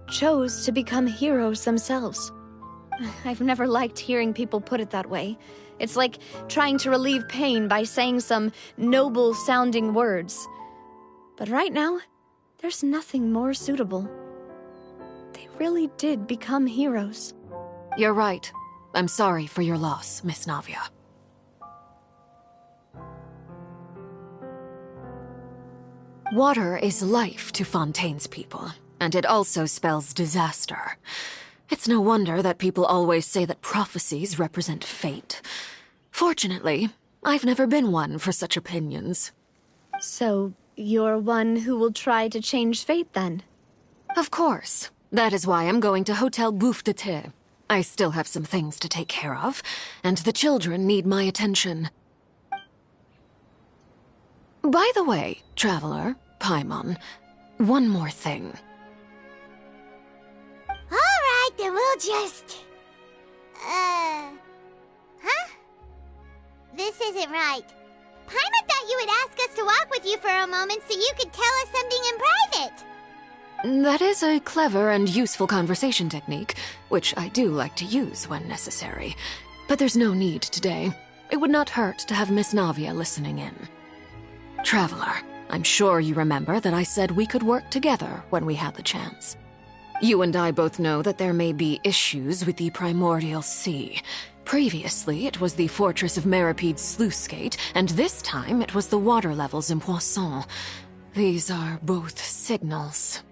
chose to become heroes themselves. I've never liked hearing people put it that way. It's like trying to relieve pain by saying some noble-sounding words. But right now, there's nothing more suitable. They really did become heroes. You're right. I'm sorry for your loss, Miss Navia. Water is life to Fontaine's people, and it also spells disaster. It's no wonder that people always say that prophecies represent fate. Fortunately, I've never been one for such opinions. So, you're one who will try to change fate, then? Of course. That is why I'm going to Hotel Bouffe de Thé. I still have some things to take care of, and the children need my attention. By the way, Traveler, Paimon, one more thing. Alright, then we'll just... Huh? This isn't right. Paimon thought you would ask us to walk with you for a moment so you could tell us something in private. That is a clever and useful conversation technique, which I do like to use when necessary. But there's no need today. It would not hurt to have Miss Navia listening in. Traveler, I'm sure you remember that I said we could work together when we had the chance. You and I both know that there may be issues with the Primordial Sea. Previously, it was the Fortress of Meripede's sluice gate, and this time it was the water levels in Poisson. These are both signals.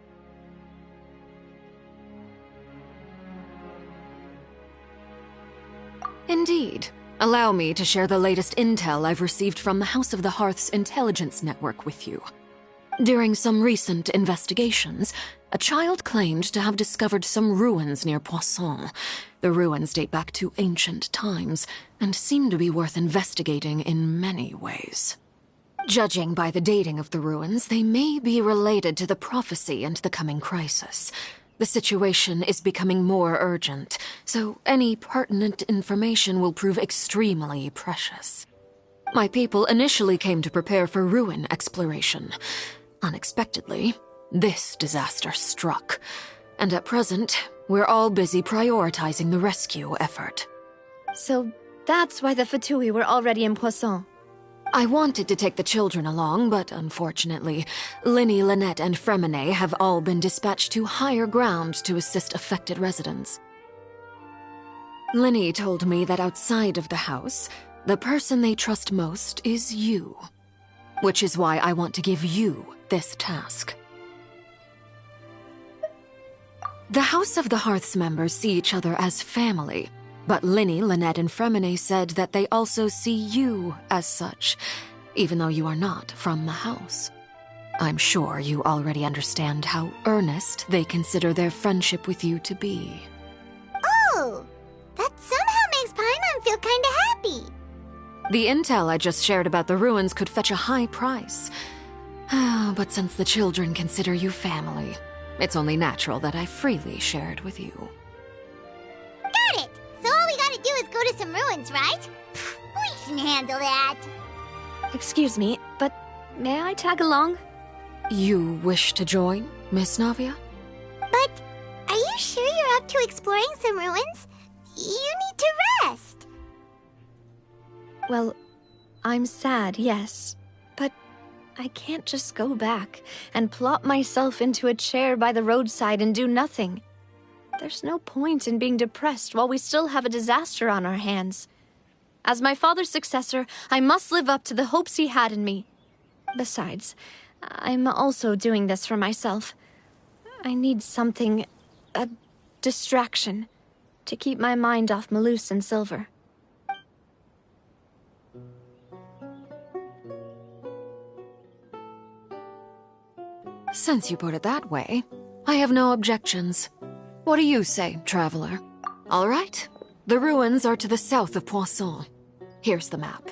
Indeed. Allow me to share the latest intel I've received from the House of the Hearth's intelligence network with you. During some recent investigations, a child claimed to have discovered some ruins near Poisson. The ruins date back to ancient times, and seem to be worth investigating in many ways. Judging by the dating of the ruins, they may be related to the prophecy and the coming crisis. The situation is becoming more urgent, so any pertinent information will prove extremely precious. My people initially came to prepare for ruin exploration. Unexpectedly, this disaster struck, and at present, we're all busy prioritizing the rescue effort. So that's why the Fatui were already in Poisson. I wanted to take the children along, but unfortunately, Linny, Lynette, and Fremine have all been dispatched to higher ground to assist affected residents. Linny told me that outside of the house, the person they trust most is you. Which is why I want to give you this task. The House of the Hearth's members see each other as family, but Linny, Lynette, and Fremine said that they also see you as such, even though you are not from the house. I'm sure you already understand how earnest they consider their friendship with you to be. Oh, that somehow makes Paimon feel kinda happy. The intel I just shared about the ruins could fetch a high price. But since the children consider you family, it's only natural that I freely share it with you. Got it! So all we gotta do is go to some ruins, right? We can handle that. Excuse me, but may I tag along? You wish to join, Miss Navia? But are you sure you're up to exploring some ruins? You need to rest. Well, I'm sad, yes. But I can't just go back and plop myself into a chair by the roadside and do nothing. There's no point in being depressed while we still have a disaster on our hands. As my father's successor, I must live up to the hopes he had in me. Besides, I'm also doing this for myself. I need something, a distraction, to keep my mind off Malus and Silver. Since you put it that way, I have no objections. What do you say, Traveler? All right. The ruins are to the south of Poisson. Here's the map.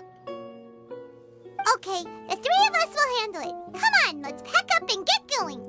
Okay, the three of us will handle it. Come on, let's pack up and get going.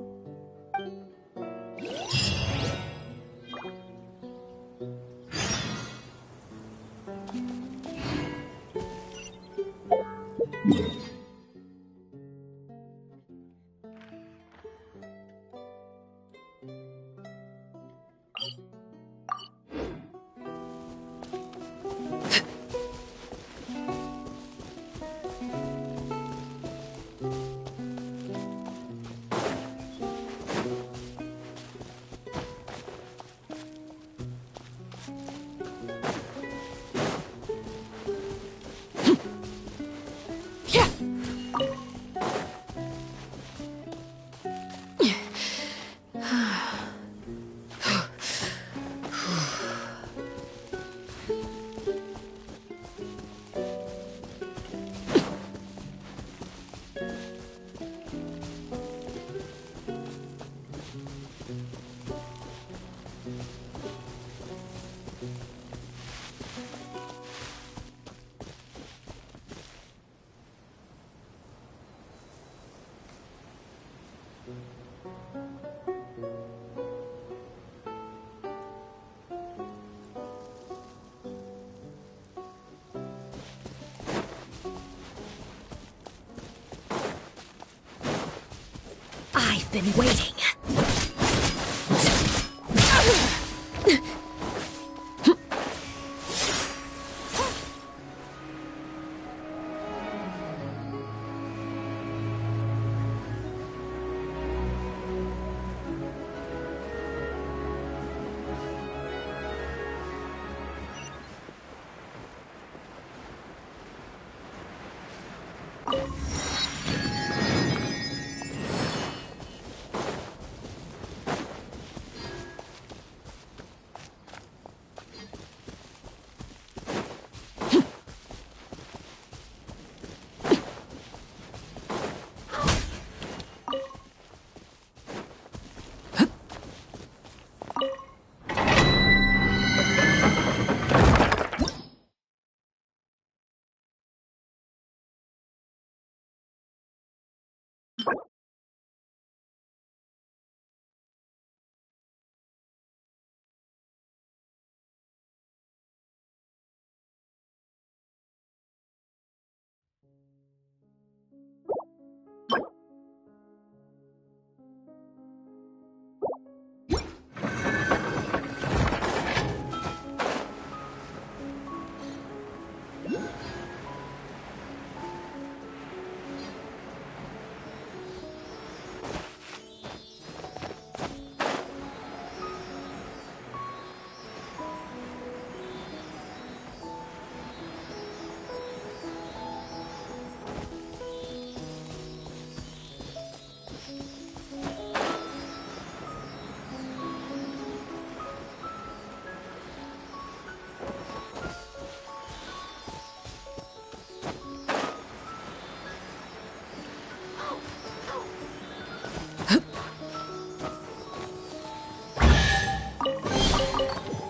I've been waiting.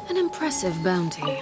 An impressive bounty.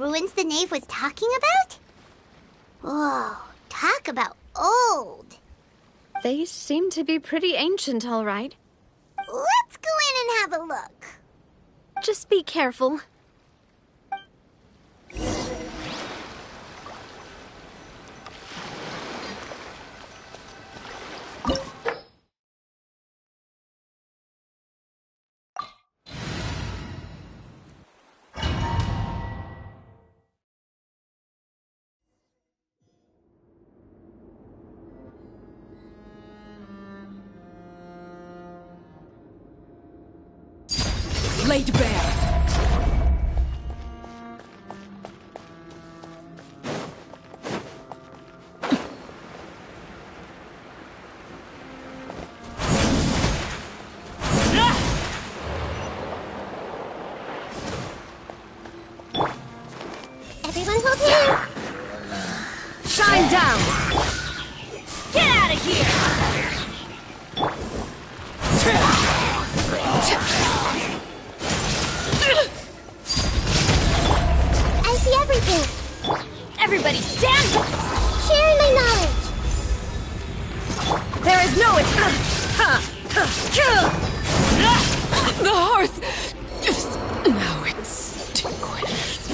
ruins the Knave was talking about? Whoa, talk about old. They seem to be pretty ancient, all right. Let's go in and have a look. Just be careful. Laid bare. Everyone hold here. Shine down! Get out of here! I see everything. Everybody stand! Sharing my knowledge. There is no the hearth is now extinguished.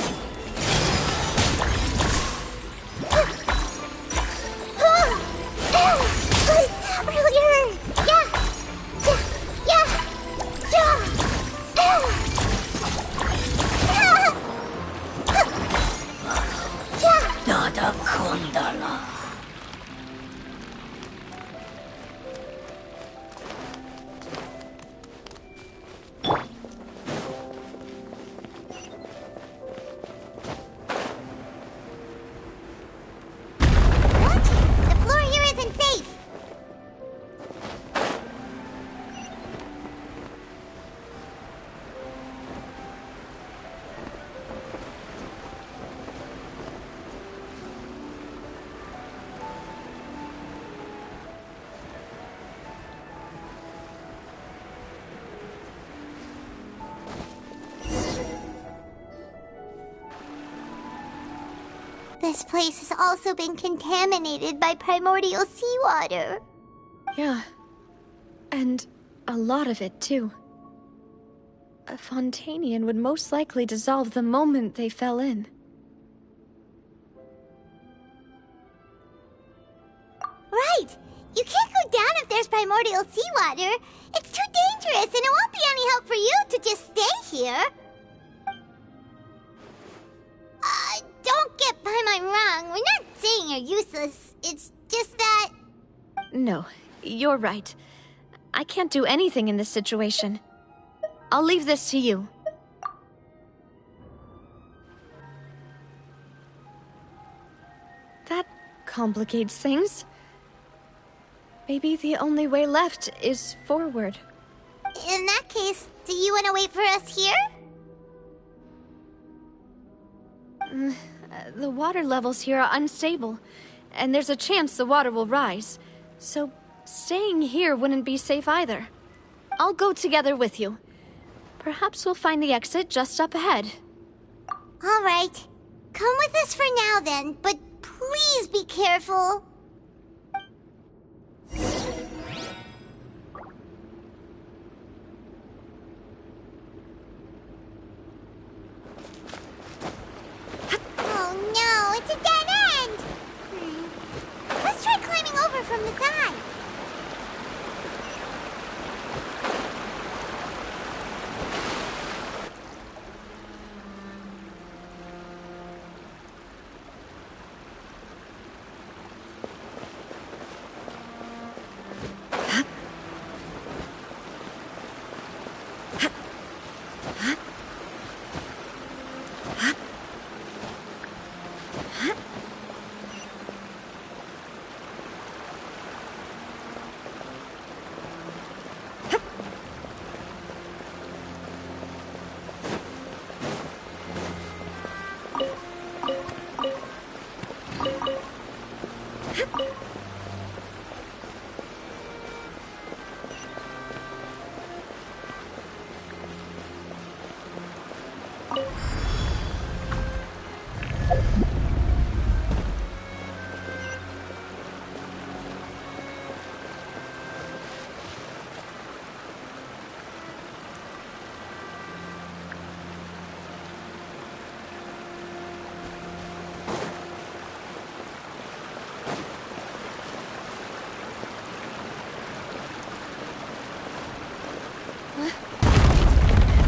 Earlier. Nada Kundala. The floor here isn't safe. This place has also been contaminated by primordial seawater. Yeah. And a lot of it, too. A Fontanian would most likely dissolve the moment they fell in. Right! You can't go down if there's primordial seawater. It's too dangerous, and it won't be any help for you to just stay here. Don't get by my wrong. We're not saying you're useless. It's just that... No, you're right. I can't do anything in this situation. I'll leave this to you. That complicates things. Maybe the only way left is forward. In that case, do you want to wait for us here? The water levels here are unstable, and there's a chance the water will rise. So, staying here wouldn't be safe either. I'll go together with you. Perhaps we'll find the exit just up ahead. All right. Come with us for now then, but please be careful. Oh no, it's a dead end! Let's try climbing over from the side.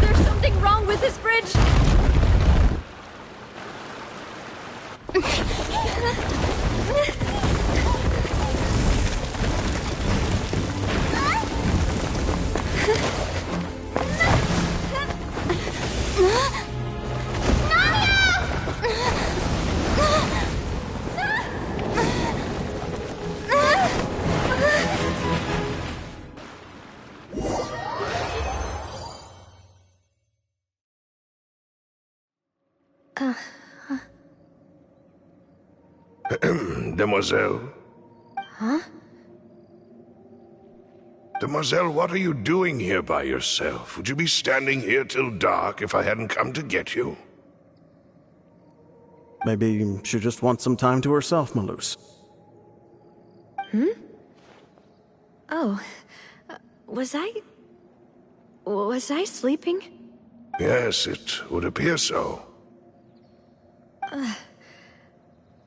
There's something wrong with this bridge! Demoiselle? Huh? Demoiselle, what are you doing here by yourself? Would you be standing here till dark if I hadn't come to get you? Maybe she just wants some time to herself, Malus. Hmm? Oh. Was I sleeping? Yes, it would appear so.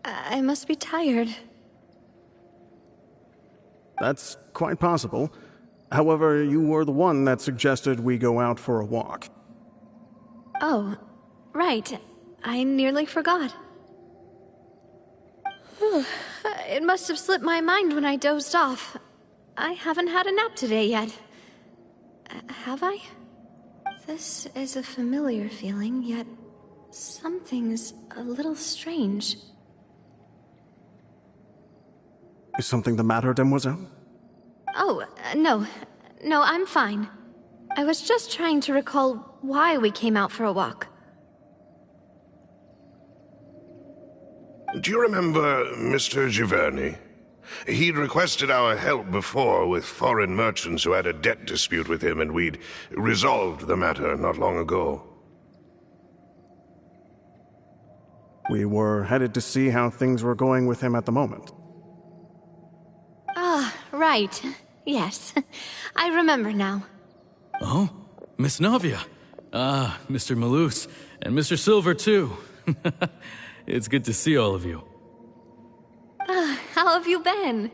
I must be tired. That's quite possible. However, you were the one that suggested we go out for a walk. Oh, right. I nearly forgot. It must have slipped my mind when I dozed off. I haven't had a nap today yet. Have I? This is a familiar feeling, yet something's a little strange. Is something the matter, Demoiselle? Oh, no. No, I'm fine. I was just trying to recall why we came out for a walk. Do you remember Mr. Giverny? He'd requested our help before with foreign merchants who had a debt dispute with him, and we'd resolved the matter not long ago. We were headed to see how things were going with him at the moment. Ah, right. Yes. I remember now. Oh, Miss Navia. Ah, Mr. Malus, and Mr. Silver, too. It's good to see all of you. How have you been?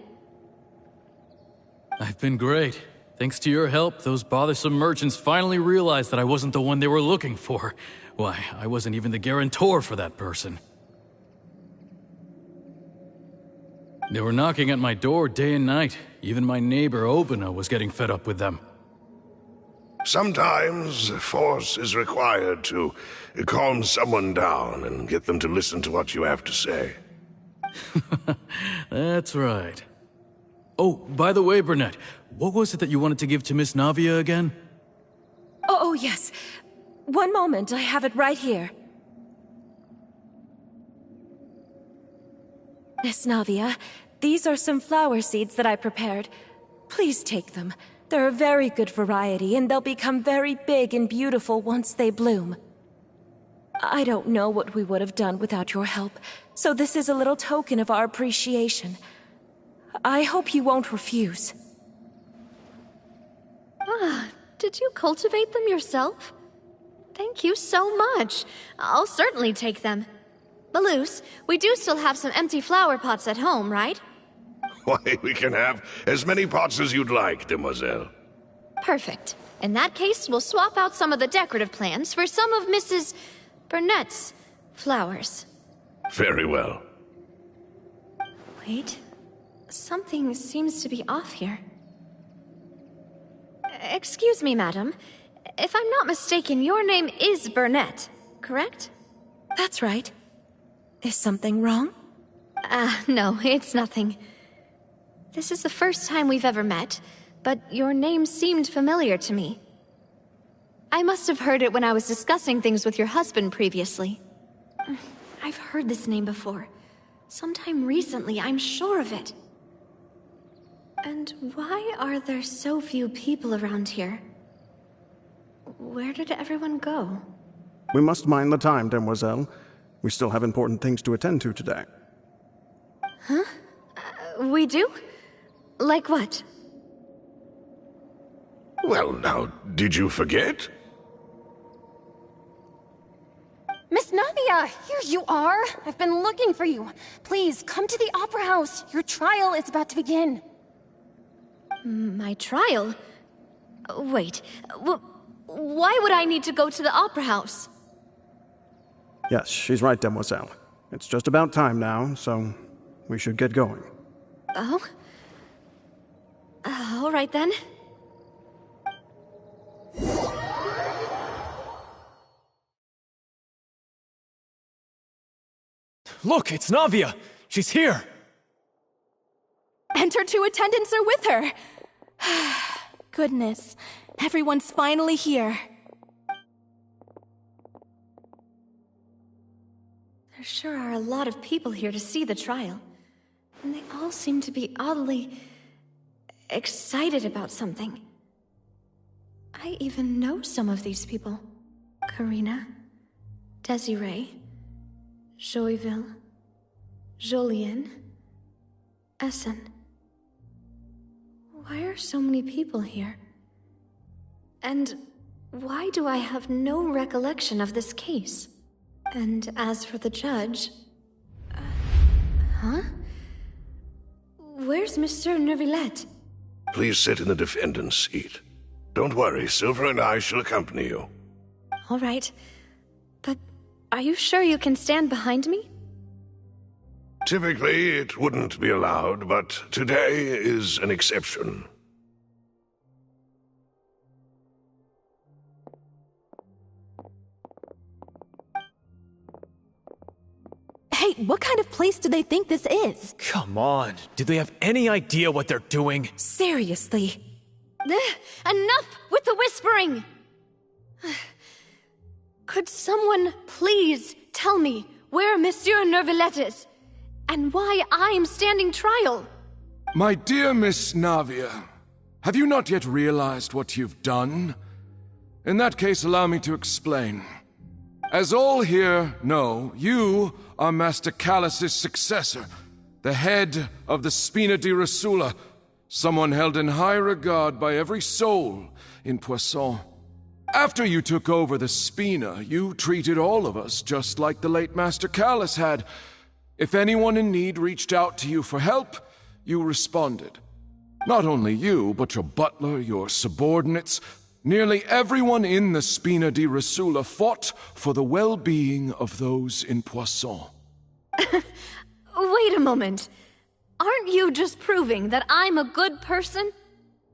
I've been great. Thanks to your help, those bothersome merchants finally realized that I wasn't the one they were looking for. Why, I wasn't even the guarantor for that person. They were knocking at my door day and night. Even my neighbor, Obina, was getting fed up with them. Sometimes force is required to calm someone down and get them to listen to what you have to say. That's right. Oh, by the way, Burnett, what was it that you wanted to give to Miss Navia again? Oh, yes. One moment, I have it right here. Miss Navia, these are some flower seeds that I prepared. Please take them. They're a very good variety, and they'll become very big and beautiful once they bloom. I don't know what we would have done without your help, so this is a little token of our appreciation. I hope you won't refuse. Ah, did you cultivate them yourself? Thank you so much. I'll certainly take them. Malus, we do still have some empty flower pots at home, right? Why, we can have as many pots as you'd like, Demoiselle. Perfect. In that case, we'll swap out some of the decorative plants for some of Mrs. Burnett's flowers. Very well. Wait. Something seems to be off here. Excuse me, madam. If I'm not mistaken, your name is Burnett, correct? That's right. Is something wrong? No, it's nothing. This is the first time we've ever met, but your name seemed familiar to me. I must have heard it when I was discussing things with your husband previously. I've heard this name before. Sometime recently, I'm sure of it. And why are there so few people around here? Where did everyone go? We must mind the time, Demoiselle. We still have important things to attend to today. Huh? We do? Like what? Well, now, did you forget? Miss Navia, here you are. I've been looking for you. Please, come to the Opera House. Your trial is about to begin. My trial? Wait, why would I need to go to the Opera House? Yes, she's right, Demoiselle. It's just about time now, so we should get going. Oh? All right then. Look, it's Navia! She's here! And her two attendants are with her. Goodness, everyone's finally here. There sure are a lot of people here to see the trial. And they all seem to be oddly excited about something. I even know some of these people. Karina, Desiree, Joyville, Jolien, Essen. Why are so many people here? And why do I have no recollection of this case? And as for the judge... huh? Where's Monsieur Neuvillette? Please sit in the defendant's seat. Don't worry, Silver and I shall accompany you. All right. But are you sure you can stand behind me? Typically, it wouldn't be allowed, but today is an exception. Hey, what kind of place do they think this is? Come on, do they have any idea what they're doing? Seriously. Enough with the whispering! Could someone please tell me where Monsieur Neuvillette is? And why I'm standing trial? My dear Miss Navia, have you not yet realized what you've done? In that case, allow me to explain. As all here know, you are Master Callus's successor, the head of the Spina di Rosula, someone held in high regard by every soul in Poisson. After you took over the Spina, you treated all of us just like the late Master Callus had. If anyone in need reached out to you for help, you responded. Not only you, but your butler, your subordinates, nearly everyone in the Spina di Rosula fought for the well-being of those in Poisson. Wait a moment. Aren't you just proving that I'm a good person?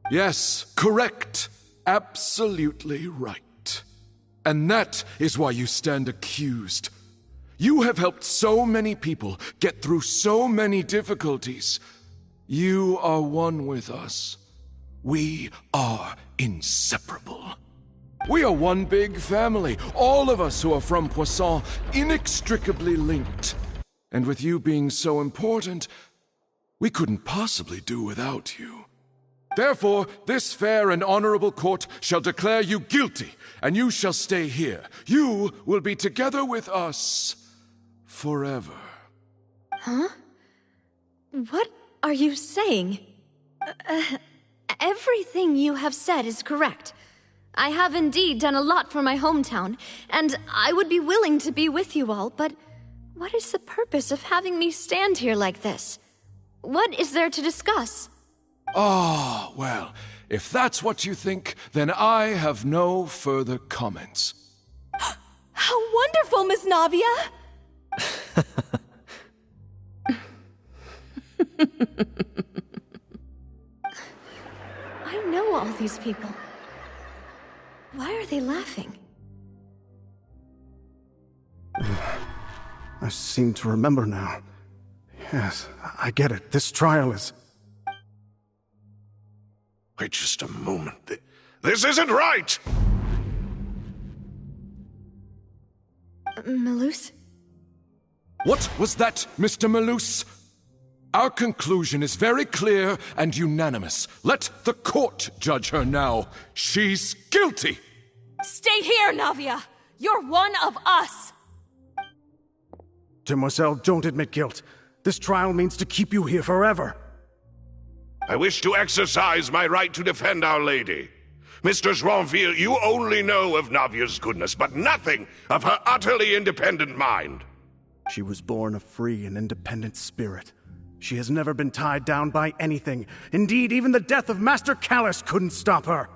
Yes, correct. Absolutely right. And that is why you stand accused. You have helped so many people get through so many difficulties. You are one with us. We are inseparable. We are one big family, all of us who are from Poisson, inextricably linked. And with you being so important, we couldn't possibly do without you. Therefore, this fair and honorable court shall declare you guilty, and you shall stay here. You will be together with us forever. Huh? What are you saying? Everything you have said is correct. I have indeed done a lot for my hometown, and I would be willing to be with you all, but what is the purpose of having me stand here like this? What is there to discuss? Oh, well, if that's what you think, then I have no further comments. How wonderful, Miss Navia! I know all these people. Why are they laughing? I seem to remember now. Yes, I get it. This trial is... Wait just a moment. This isn't right! Malus? What was that, Mr. Malus? Our conclusion is very clear and unanimous. Let the court judge her now. She's guilty! Stay here, Navia! You're one of us! Demoiselle, don't admit guilt. This trial means to keep you here forever. I wish to exercise my right to defend Our Lady. Mistress Ronville, you only know of Navia's goodness, but nothing of her utterly independent mind. She was born a free and independent spirit. She has never been tied down by anything. Indeed, even the death of Master Callus couldn't stop her.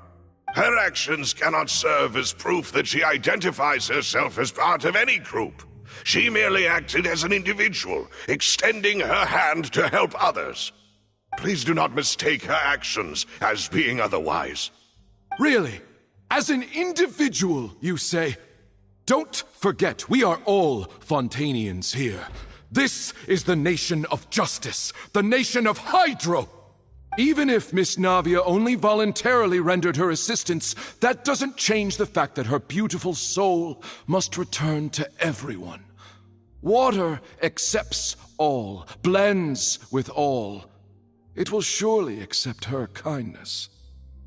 Her actions cannot serve as proof that she identifies herself as part of any group. She merely acted as an individual, extending her hand to help others. Please do not mistake her actions as being otherwise. Really? As an individual, you say? Don't forget, we are all Fontainians here. This is the nation of justice, the nation of Hydro. Even if Miss Navia only voluntarily rendered her assistance, that doesn't change the fact that her beautiful soul must return to everyone. Water accepts all, blends with all. It will surely accept her kindness.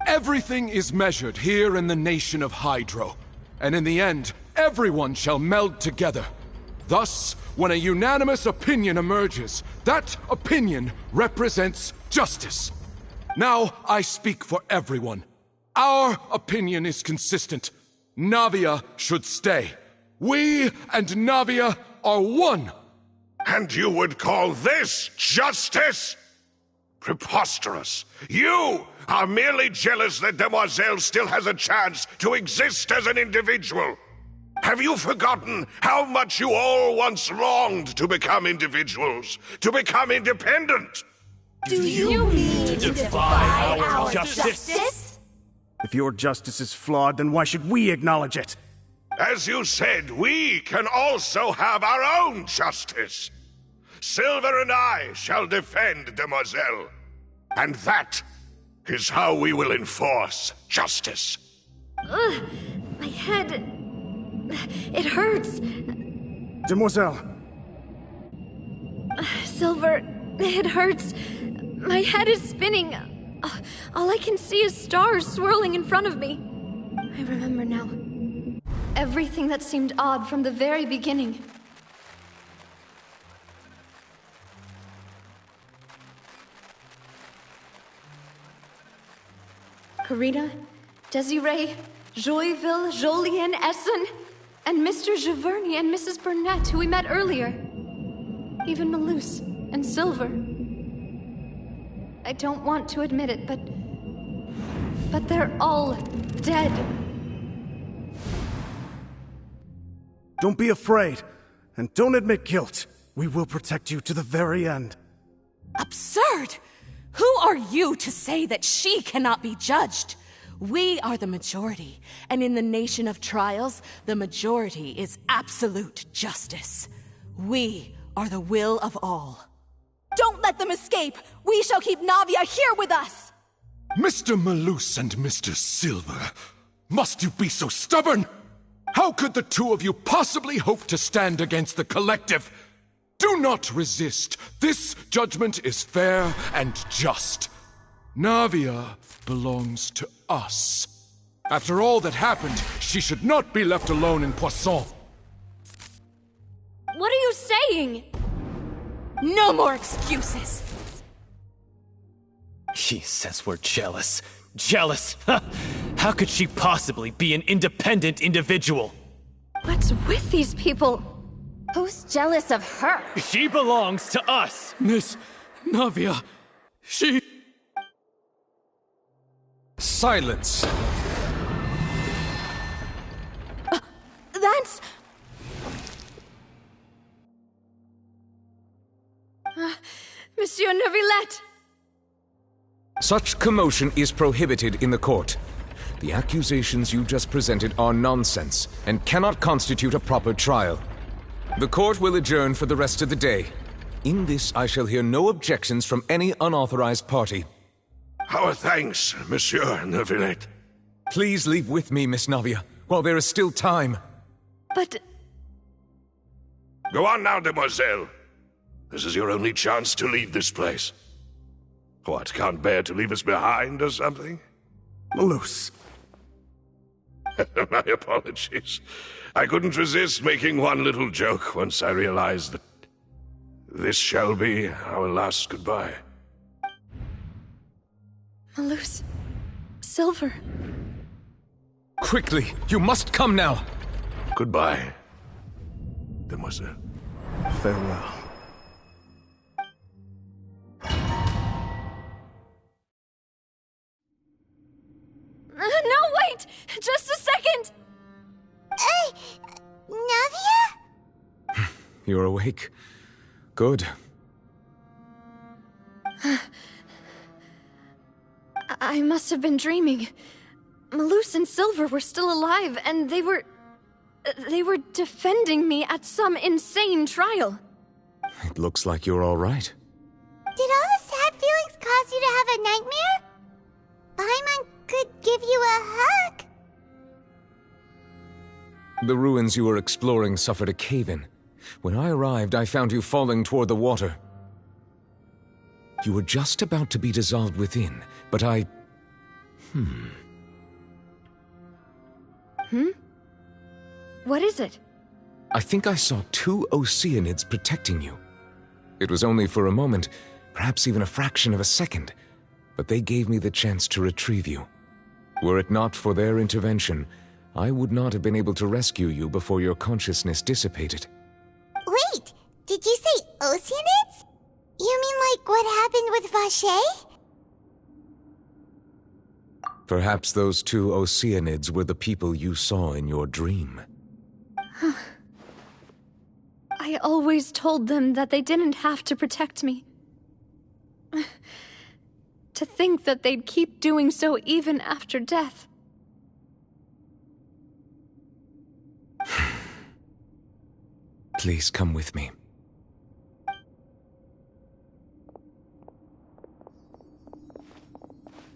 Everything is measured here in the nation of Hydro, and in the end, everyone shall meld together. Thus, when a unanimous opinion emerges, that opinion represents justice. Now I speak for everyone. Our opinion is consistent. Navia should stay. We and Navia are one. And you would call this justice? Preposterous. You are merely jealous that Demoiselle still has a chance to exist as an individual. Have you forgotten how much you all once longed to become individuals, to become independent? Do you mean to defy our justice? If your justice is flawed, then why should we acknowledge it? As you said, we can also have our own justice. Silver and I shall defend Demoiselle. And that is how we will enforce justice. Ugh, my head... It hurts. Demoiselle. Silver, it hurts. My head is spinning. All I can see is stars swirling in front of me. I remember now. Everything that seemed odd from the very beginning. Karina, Desiree, Joyville, Jolien, Essen, and Mr. Giverny and Mrs. Burnett, who we met earlier. Even Malus and Silver. I don't want to admit it, but they're all dead. Don't be afraid, and don't admit guilt. We will protect you to the very end. Absurd! Who are you to say that she cannot be judged? We are the majority, and in the nation of trials, the majority is absolute justice. We are the will of all. Don't let them escape! We shall keep Navia here with us! Mr. Malus and Mr. Silver, must you be so stubborn? How could the two of you possibly hope to stand against the collective? Do not resist. This judgment is fair and just. Navia belongs to us. After all that happened, she should not be left alone in Poisson. What are you saying? No more excuses! He says we're jealous. Jealous? How could she possibly be an independent individual? What's with these people? Who's jealous of her? She belongs to us! Miss Navia, she... Silence! That's... Monsieur Neuvillette! Such commotion is prohibited in the court. The accusations you just presented are nonsense and cannot constitute a proper trial. The court will adjourn for the rest of the day. In this, I shall hear no objections from any unauthorized party. Our thanks, Monsieur Neuvillette. Please leave with me, Miss Navia, while there is still time. But... Go on now, Demoiselle. This is your only chance to leave this place. What, can't bear to leave us behind or something? Malus. My apologies. I couldn't resist making one little joke once I realized that this shall be our last goodbye. Malus. Silver. Quickly! You must come now! Goodbye, demoiselle. Farewell. No, wait! Just a second! Navia? You're awake. Good. I must have been dreaming. Malus and Silver were still alive, and they were defending me at some insane trial. It looks like you're all right. Did all the sad feelings cause you to have a nightmare? Paimon could give you a hug. The ruins you were exploring suffered a cave-in. When I arrived, I found you falling toward the water. You were just about to be dissolved within, but I... What is it? I think I saw 2 Oceanids protecting you. It was only for a moment, perhaps even a fraction of a second, but they gave me the chance to retrieve you. Were it not for their intervention, I would not have been able to rescue you before your consciousness dissipated. Wait, did you say Oceanids? You mean like what happened with Vache? Perhaps those 2 Oceanids were the people you saw in your dream. I always told them that they didn't have to protect me. To think that they'd keep doing so even after death. Please come with me.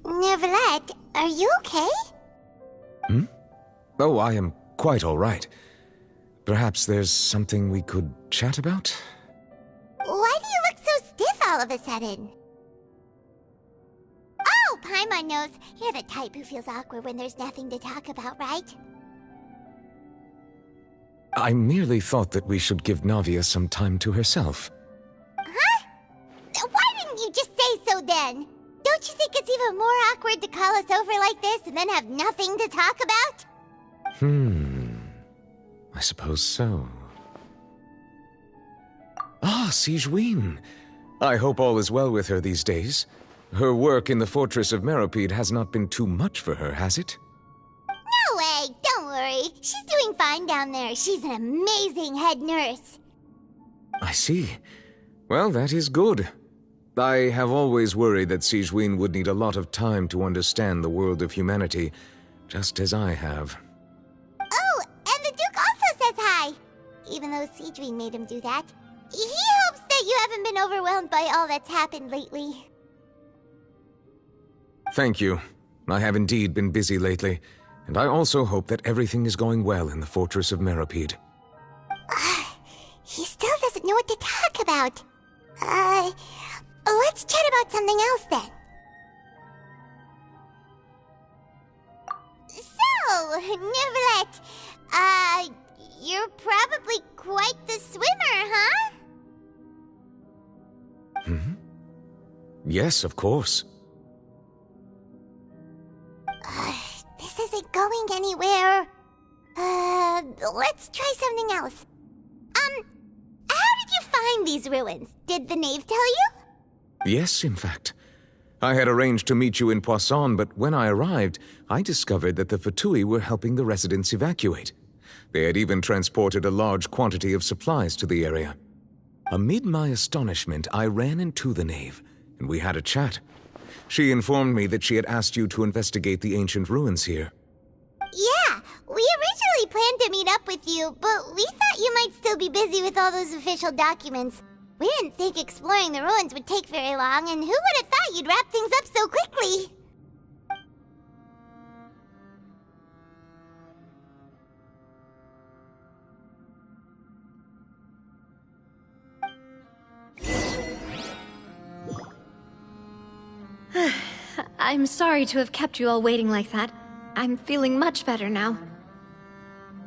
Neuvillette, are you okay? Oh, I am quite all right. Perhaps there's something we could chat about? Why do you look so stiff all of a sudden? Oh, Paimon knows. You're the type who feels awkward when there's nothing to talk about, right? I merely thought that we should give Navia some time to herself. Huh? Why didn't you just say so then? Don't you think it's even more awkward to call us over like this and then have nothing to talk about? I suppose so. Ah, Sigewinne. I hope all is well with her these days. Her work in the Fortress of Meropide has not been too much for her, has it? No way! Don't worry. She's doing fine down there. She's an amazing head nurse. I see. Well, that is good. I have always worried that Sigewinne would need a lot of time to understand the world of humanity, just as I have. Oh, and the Duke also says hi! Even though Sigewinne made him do that. He hopes that you haven't been overwhelmed by all that's happened lately. Thank you. I have indeed been busy lately, and I also hope that everything is going well in the Fortress of Meropide. He still doesn't know what to talk about. Let's chat about something else then. So, Neuvillette, you're probably quite the swimmer, huh? Yes, of course. This isn't going anywhere. Let's try something else. How did you find these ruins? Did the knave tell you? Yes, in fact. I had arranged to meet you in Poisson, but when I arrived, I discovered that the Fatui were helping the residents evacuate. They had even transported a large quantity of supplies to the area. Amid my astonishment, I ran into the knave, and we had a chat. She informed me that she had asked you to investigate the ancient ruins here. Yeah, we originally planned to meet up with you, but we thought you might still be busy with all those official documents. We didn't think exploring the ruins would take very long, and who would have thought you'd wrap things up so quickly? I'm sorry to have kept you all waiting like that. I'm feeling much better now.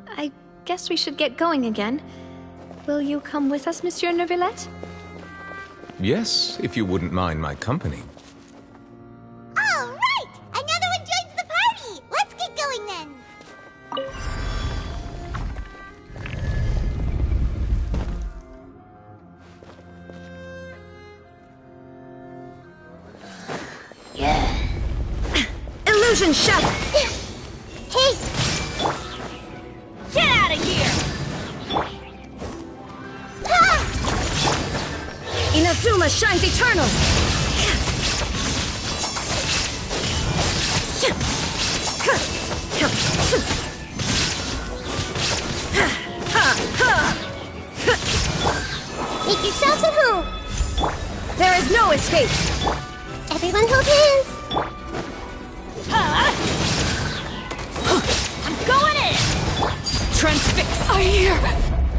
I guess we should get going again. Will you come with us, Monsieur Neuvillette? Yes, if you wouldn't mind my company. All right! Another one joins the party! Let's get going then! Illusion Chef! Hey! Get out of here! Ah! Inazuma shines eternal! Make yourselves at home! There is no escape! Everyone hold hands! I'm going in! Transfix! I hear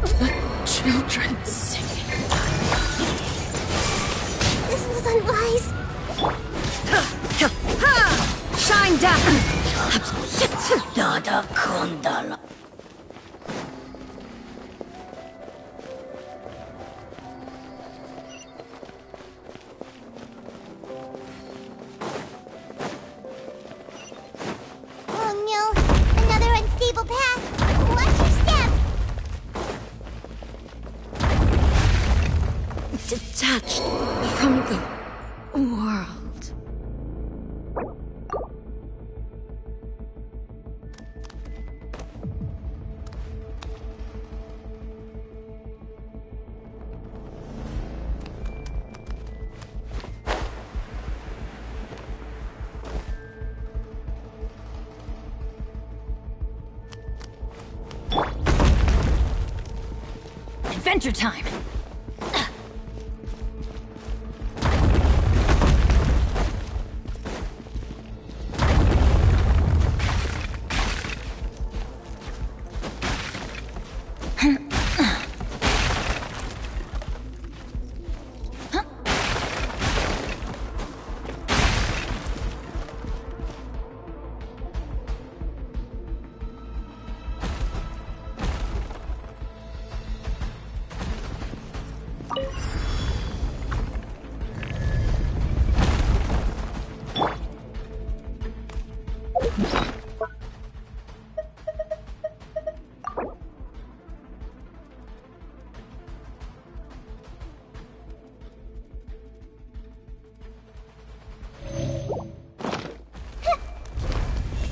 the children singing. This was unwise. Shine down! Dada Kundala. Oh no, another unstable path. Watch your step. Detached from the world. Adventure time!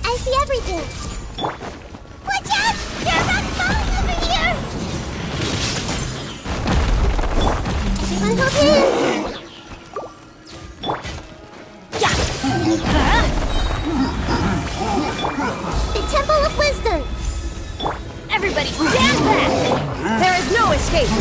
I see everything. Watch out! There are rocks falling over here! Everyone hold hands! The Temple of Wisdom! Everybody stand back! There is no escape!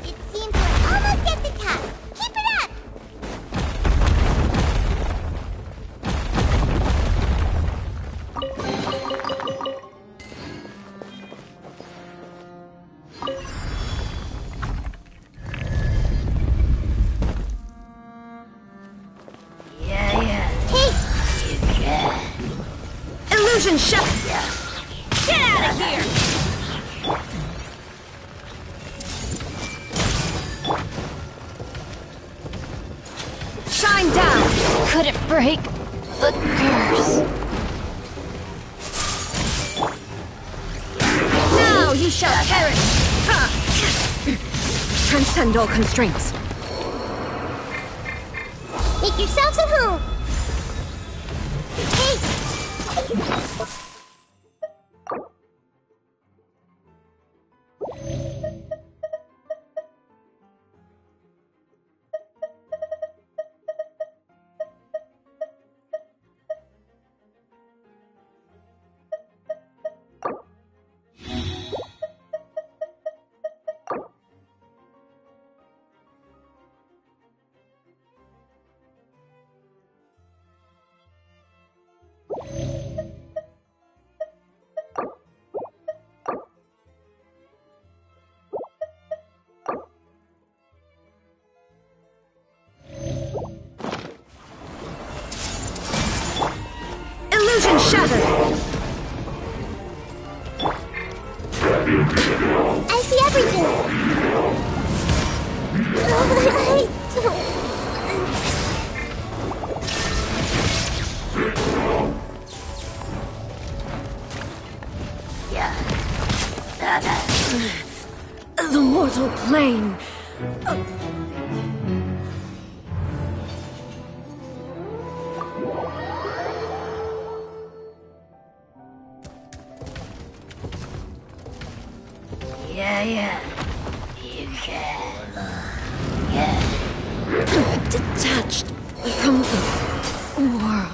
It seems we're almost at the top. Keep it up! Illusion Chef! Get out of here! Shine down! Couldn't break the curse. Now you shall perish! Ha! Transcend all constraints. Make yourselves at home! Hey! Detached from the world.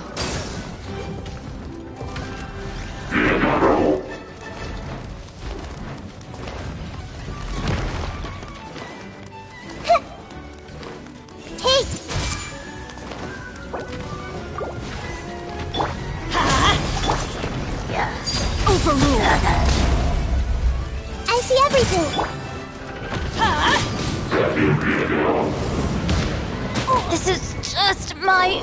Hey! Overruled. I see everything. This is just my...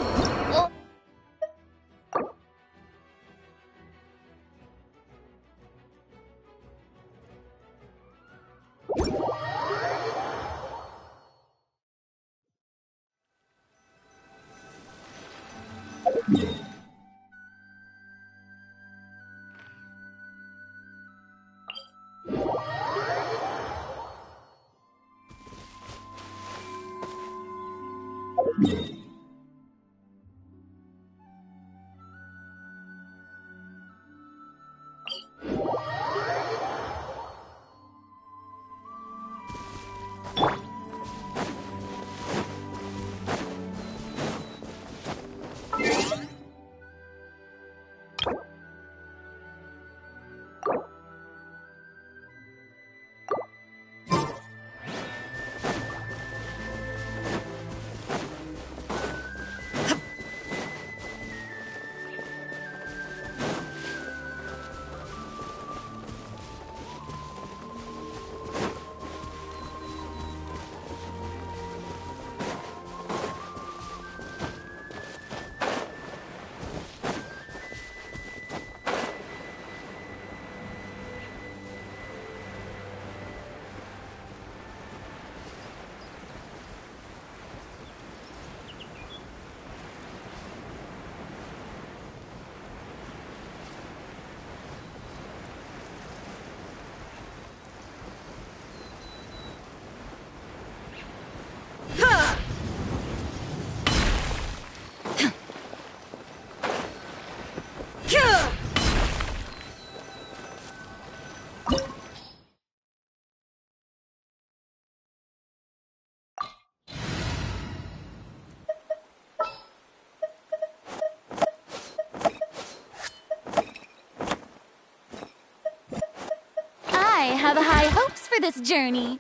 I have high hopes for this journey.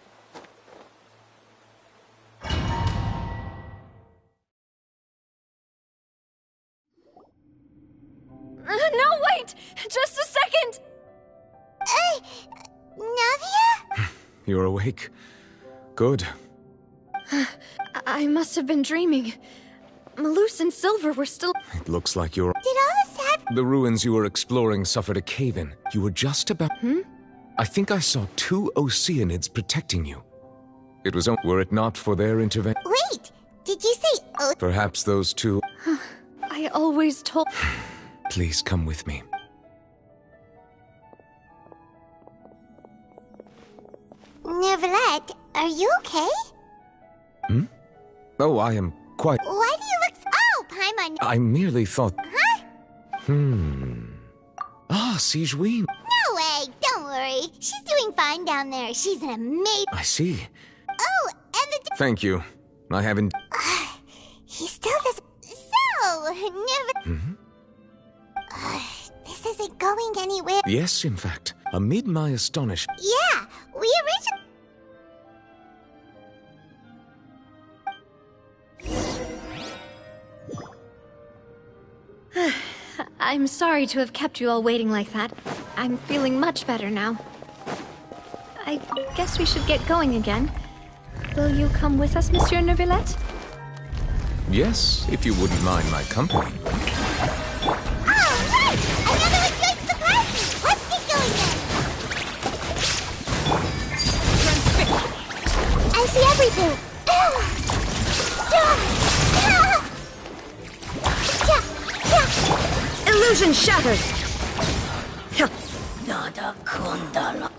No, wait! Just a second! Navia? You're awake. Good. I must have been dreaming. Malus and Silver were still... It looks like you're... Did all this happen? The ruins you were exploring suffered a cave-in. You were just about... I think I saw 2 Oceanids protecting you. It was... Were it not for their intervention... Wait! Did you say Perhaps those 2... I always told... Please come with me. Neverlet, are you okay? Oh, I am quite... Why do you look Oh, Paimon! I merely thought... Huh? Ah, Sigewin. No way! Don't worry. She's doing fine down there. She's an amazing... I see. Oh, and the... Thank you. I haven't... He still does... So, never... This isn't going anywhere. Yes, in fact. Amid my astonishment... Yeah, we originally... I'm sorry to have kept you all waiting like that. I'm feeling much better now. I guess we should get going again. Will you come with us, Monsieur Neuvillette? Yes, if you wouldn't mind my company. Alright! Another one joins the party! Let's get going then! I see everything! Illusion shattered! Nada kundala.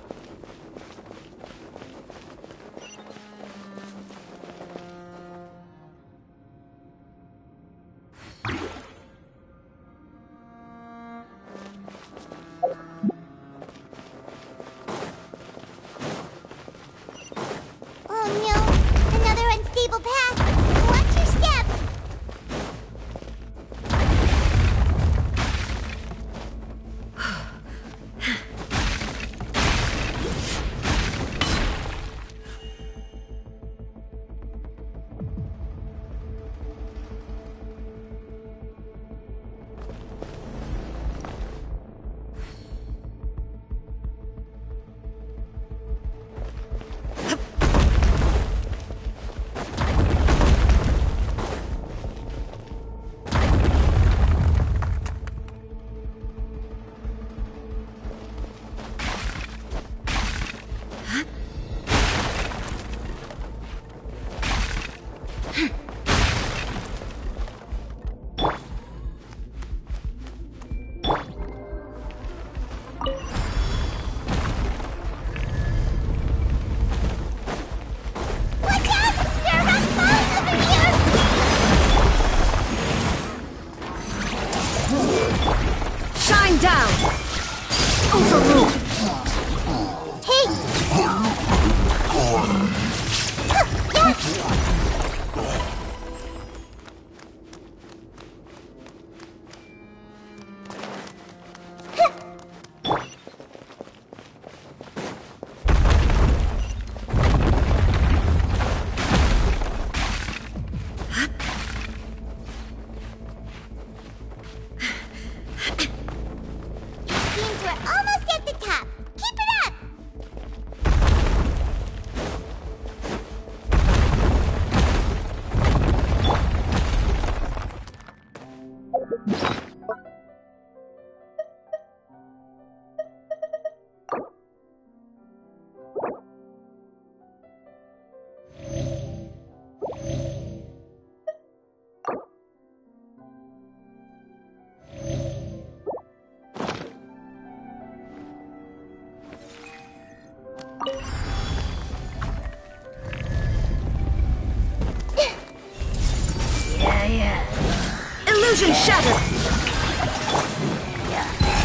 Illusion shattered!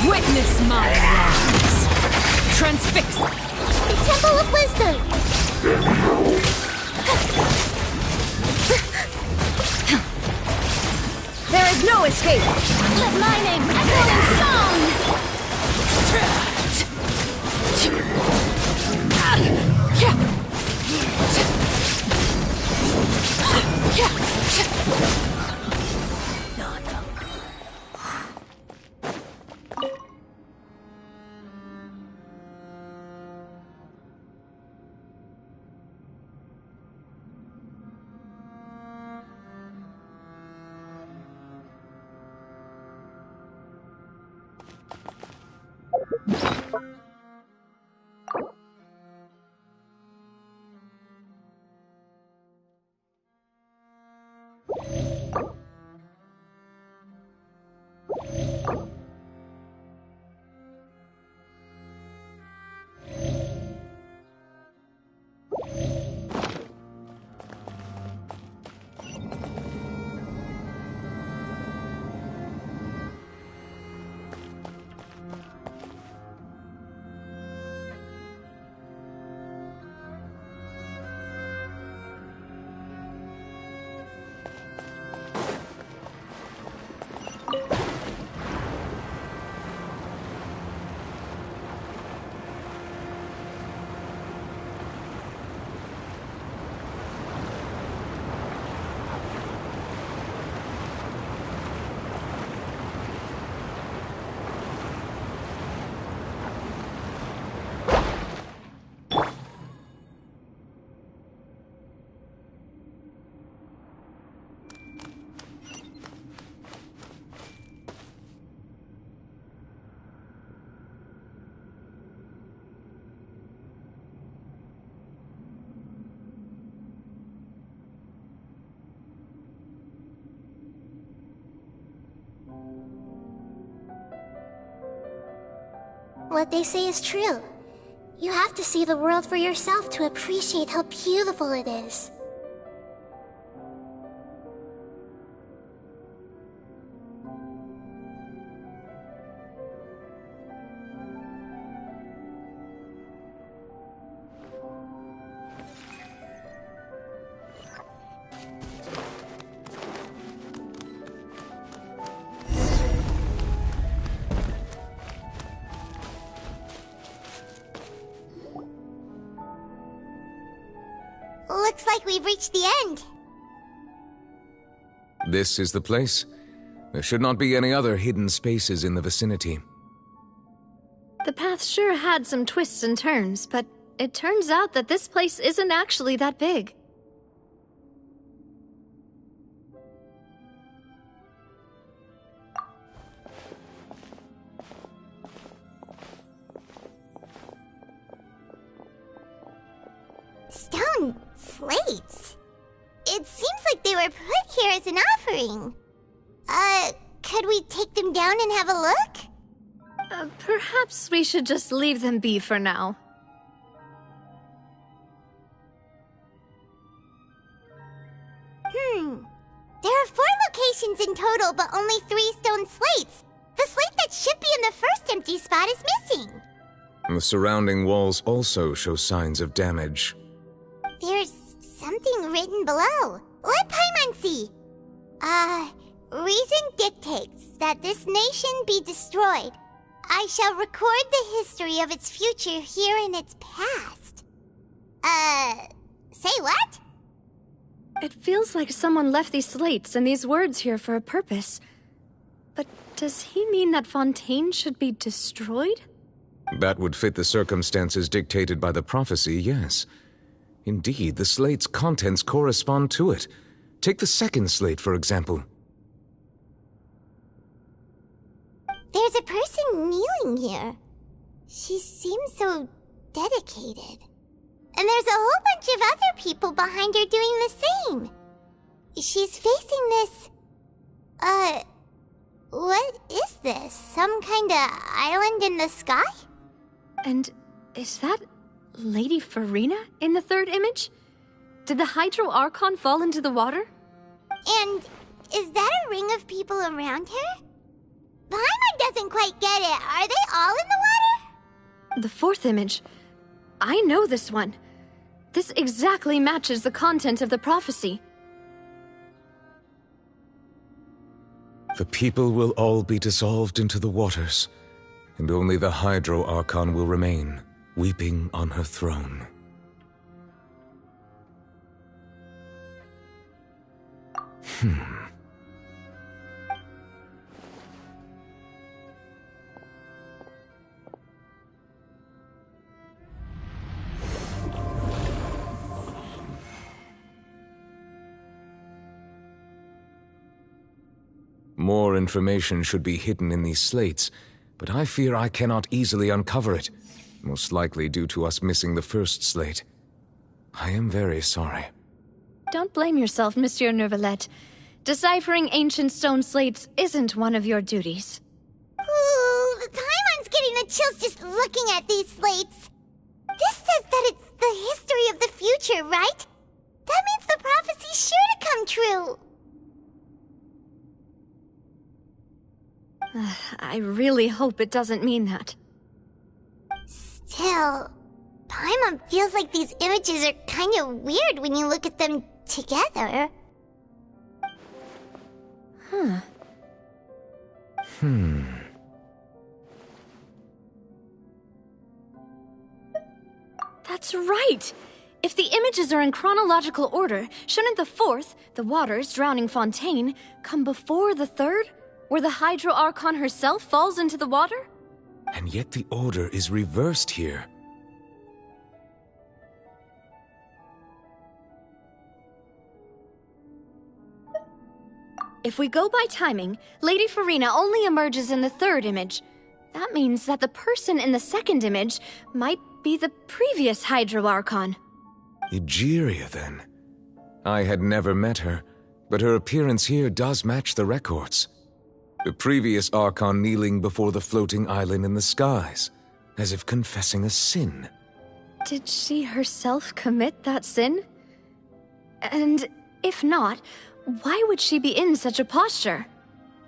Witness my wrongs! Transfix! The Temple of Wisdom! There is no escape! Let my name echo in song! What they say is true. You have to see the world for yourself to appreciate how beautiful it is. Looks like we've reached the end. This is the place. There should not be any other hidden spaces in the vicinity. The path sure had some twists and turns, but it turns out that this place isn't actually that big. Stone slates? It seems like they were put here as an offering. Could we take them down and have a look? Perhaps we should just leave them be for now. There are 4 locations in total, but only 3 stone slates. The slate that should be in the first empty spot is missing. The surrounding walls also show signs of damage. There's something written below. Let Paimon see. Reason dictates that this nation be destroyed. I shall record the history of its future here in its past. Say what? It feels like someone left these slates and these words here for a purpose. But does he mean that Fontain should be destroyed? That would fit the circumstances dictated by the prophecy, yes. Indeed, the slate's contents correspond to it. Take the second slate, for example. there's a person kneeling here. She seems so dedicated. And there's a whole bunch of other people behind her doing the same. She's facing this... what is this? Some kind of island in the sky? And is that Lady Furina in the third image? Did the Hydro Archon fall into the water? And is that a ring of people around her? Paimon doesn't quite get it. Are they all in the water? The fourth image. I know this one. This exactly matches the content of the prophecy. The people will all be dissolved into the waters, and only the Hydro Archon will remain, weeping on her throne. More information should be hidden in these slates, but I fear I cannot easily uncover it, most likely due to us missing the first slate. I am very sorry. Don't blame yourself, Monsieur Neuvillette. Deciphering ancient stone slates isn't one of your duties. Ooh, Paimon's getting the chills just looking at these slates. This says that it's the history of the future, right? That means the prophecy's sure to come true. I really hope it doesn't mean that. Still, Paimon feels like these images are kind of weird when you look at them together. That's right! If the images are in chronological order, shouldn't the fourth, the waters drowning Fontain, come before the third, where the Hydro Archon herself falls into the water? And yet the order is reversed here. If we go by timing, Lady Furina only emerges in the third image. That means that the person in the second image might be the previous Hydro Archon. Egeria, then. I had never met her, but her appearance here does match the records. The previous Archon kneeling before the floating island in the skies, as if confessing a sin. Did she herself commit that sin? And if not, why would she be in such a posture?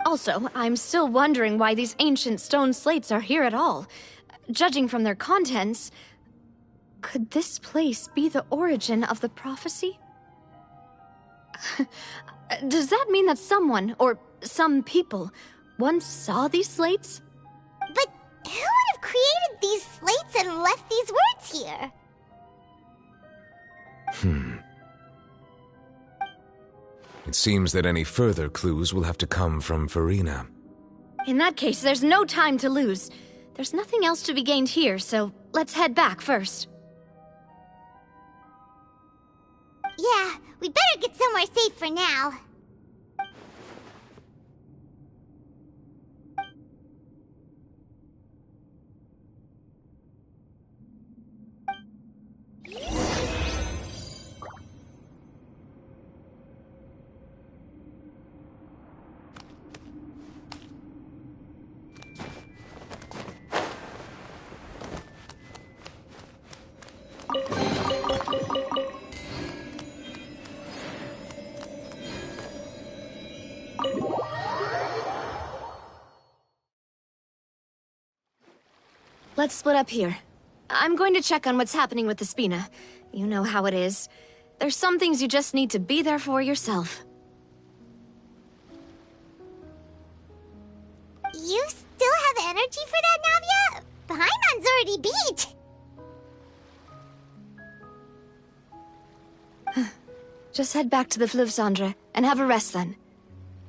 Also, I'm still wondering why these ancient stone slates are here at all. Judging from their contents, could this place be the origin of the prophecy? Does that mean that someone, or some people, once saw these slates? But who would have created these slates and left these words here? It seems that any further clues will have to come from Furina. In that case, there's no time to lose. There's nothing else to be gained here, so let's head back first. Yeah, we better get somewhere safe for now. Let's split up here. I'm going to check on what's happening with the Spina. You know how it is. There's some things you just need to be there for yourself. You still have energy for that, Navia? Paimon's already beat. Just head back to the Fleuve Cendre and have a rest then.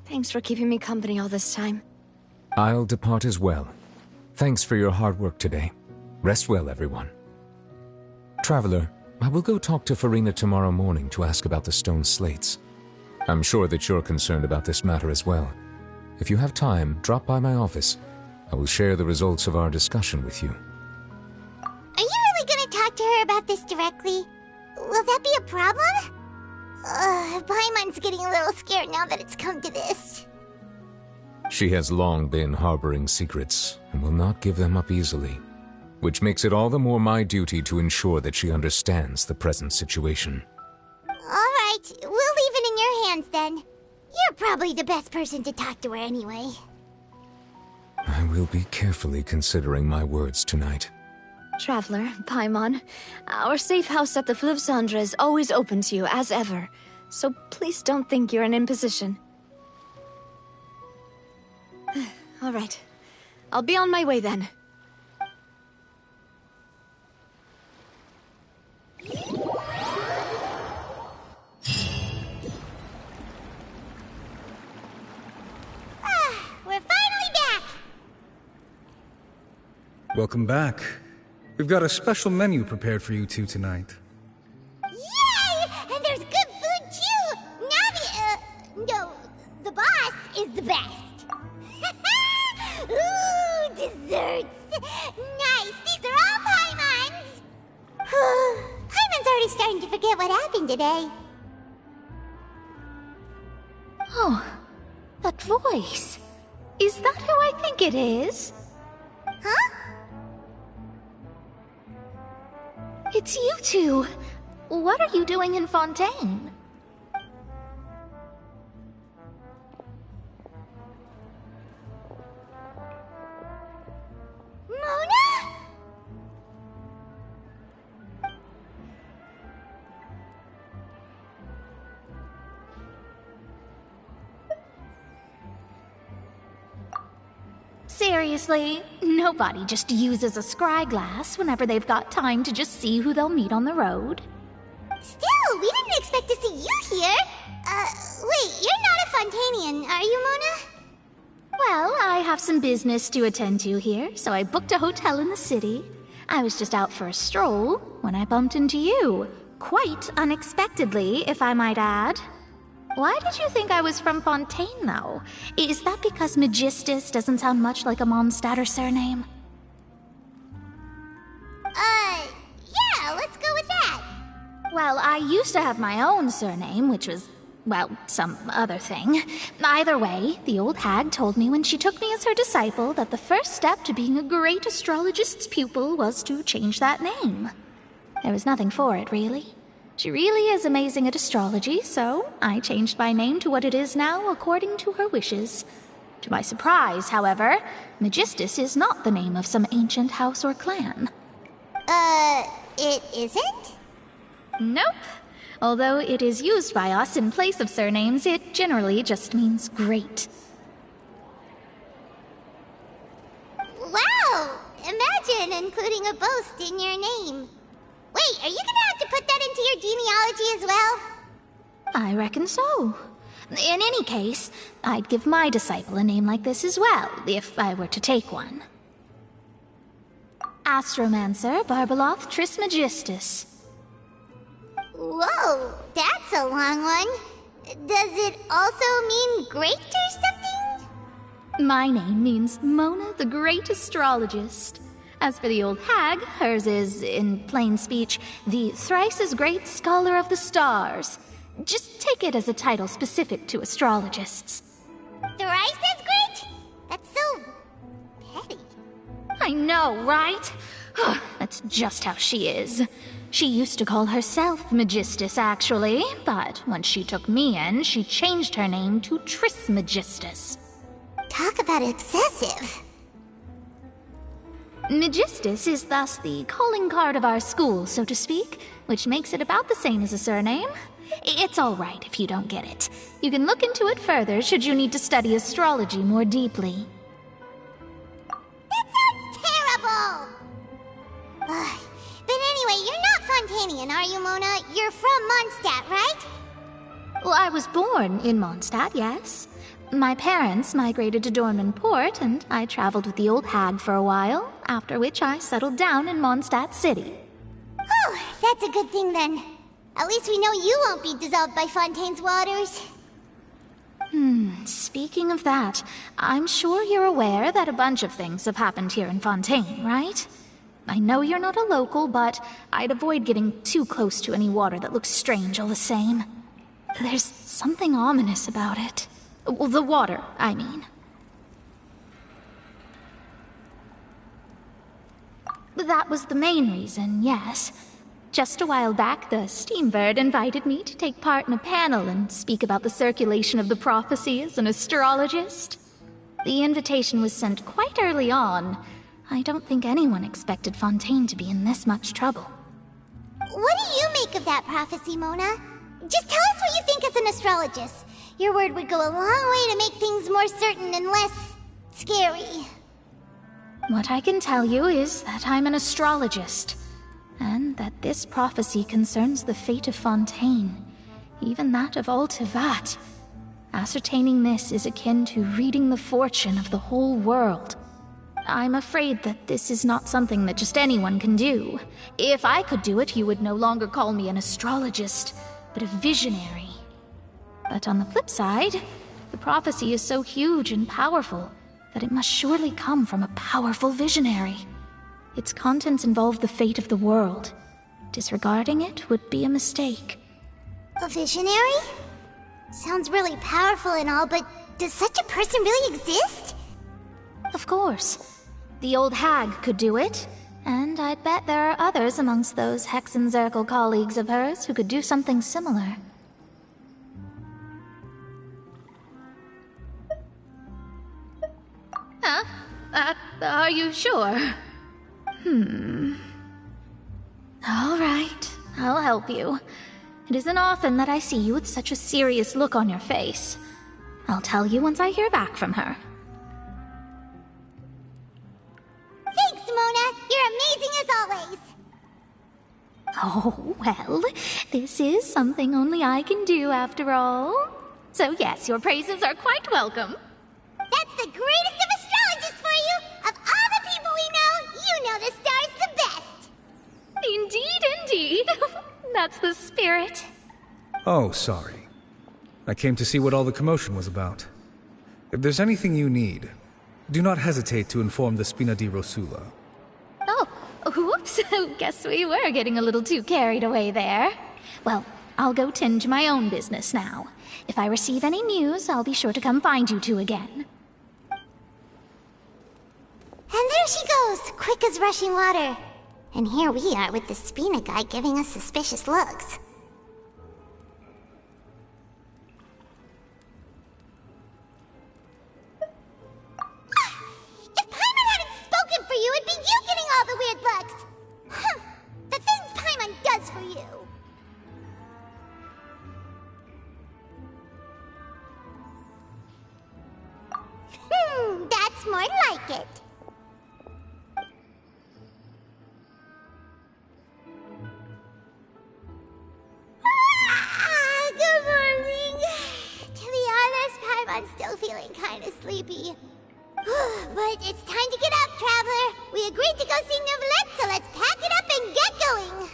Thanks for keeping me company all this time. I'll depart as well. Thanks for your hard work today. Rest well, everyone. Traveler, I will go talk to Furina tomorrow morning to ask about the stone slates. I'm sure that you're concerned about this matter as well. If you have time, drop by my office. I will share the results of our discussion with you. Are you really gonna talk to her about this directly? Will that be a problem? Paimon's getting a little scared now that it's come to this. She has long been harboring secrets and will not give them up easily, which makes it all the more my duty to ensure that she understands the present situation. Alright, we'll leave it in your hands then. You're probably the best person to talk to her anyway. I will be carefully considering my words tonight. Traveler, Paimon, our safe house at the Fleuve Cendre is always open to you, as ever. So please don't think you're an imposition. All right. I'll be on my way then. We're finally back! Welcome back. We've got a special menu prepared for you two tonight. Yay! And there's good food too! No, the boss is the best. Ooh, desserts! Nice, these are all Paimon's! Paimon's already starting to forget what happened today. Oh, that voice. Is that who I think it is? Huh? It's you two. What are you doing in Fontain? Mona? Seriously, nobody just uses a scry glass whenever they've got time to just see who they'll meet on the road. Still, we didn't expect to see you here. Wait, you're not a Fontanian, are you, Mona? Well, I have some business to attend to here, so I booked a hotel in the city. I was just out for a stroll when I bumped into you. Quite unexpectedly, if I might add. Why did you think I was from Fontain, though? Is that because Magistus doesn't sound much like a Mondstadter surname? Yeah, let's go with that. Well, I used to have my own surname, which was, well, some other thing. Either way, the old hag told me when she took me as her disciple that the first step to being a great astrologist's pupil was to change that name. There was nothing for it, really. She really is amazing at astrology, so I changed my name to what it is now according to her wishes. To my surprise, however, Magistus is not the name of some ancient house or clan. It isn't? Nope. Although it is used by us in place of surnames, it generally just means great. Wow! Imagine including a boast in your name. Wait, are you gonna have to put that into your genealogy as well? I reckon so. In any case, I'd give my disciple a name like this as well, if I were to take one. Astromancer Barbeloth Trismegistus. Whoa, that's a long one. Does it also mean great or something? My name means Mona the Great Astrologist. As for the old hag, hers is, in plain speech, the thrice-as-great Scholar of the Stars. Just take it as a title specific to astrologists. Thrice-as-great? That's so petty. I know, right? That's just how she is. She used to call herself Magistus, actually, but when she took me in, she changed her name to Trismegistus. Talk about excessive. Magistus is thus the calling card of our school, so to speak, which makes it about the same as a surname. It's all right if you don't get it. You can look into it further should you need to study astrology more deeply. That sounds terrible! But anyway, you're not Fontanian, are you, Mona? You're from Mondstadt, right? Well, I was born in Mondstadt, yes. My parents migrated to Dornman Port, and I traveled with the old hag for a while, after which I settled down in Mondstadt City. Oh, that's a good thing then. At least we know you won't be dissolved by Fontaine's waters. speaking of that, I'm sure you're aware that a bunch of things have happened here in Fontain, right? I know you're not a local, but I'd avoid getting too close to any water that looks strange all the same. There's something ominous about it. Well, the water, I mean. That was the main reason, yes. Just a while back, the Steambird invited me to take part in a panel and speak about the circulation of the prophecy as an astrologist. The invitation was sent quite early on. I don't think anyone expected Fontaine to be in this much trouble. What do you make of that prophecy, Mona? Just tell us what you think as an astrologist. Your word would go a long way to make things more certain and less scary. What I can tell you is that I'm an astrologist, and that this prophecy concerns the fate of Fontaine, even that of all Tevat. Ascertaining this is akin to reading the fortune of the whole world. I'm afraid that this is not something that just anyone can do. If I could do it, you would no longer call me an astrologist, but a visionary. But on the flip side, the prophecy is so huge and powerful that it must surely come from a powerful visionary. Its contents involve the fate of the world. Disregarding it would be a mistake. A visionary? Sounds really powerful and all, but does such a person really exist? Of course. The old hag could do it, and I'd bet there are others amongst those Hexenzirkel colleagues of hers who could do something similar. Huh? Are you sure? All right, I'll help you. It isn't often that I see you with such a serious look on your face. I'll tell you once I hear back from her. Thanks, Mona! You're amazing as always! Oh, well, this is something only I can do after all. So yes, your praises are quite welcome. That's the greatest of astrologists for you! Of all the people we know, you know the star's the best! Indeed, indeed. That's the spirit. Oh, sorry. I came to see what all the commotion was about. If there's anything you need, do not hesitate to inform the Spina di Rosula. Oh, whoops. Guess we were getting a little too carried away there. Well, I'll go tend to my own business now. If I receive any news, I'll be sure to come find you two again. And there she goes, quick as rushing water. And here we are with the Spina guy giving us suspicious looks. If Paimon hadn't spoken for you, it'd be you getting all the weird looks! The things Paimon does for you! That's more like it. Good morning. To be honest, Paimon's still feeling kind of sleepy. But it's time to get up, Traveler. We agreed to go see Neuvillette, so let's pack it up and get going.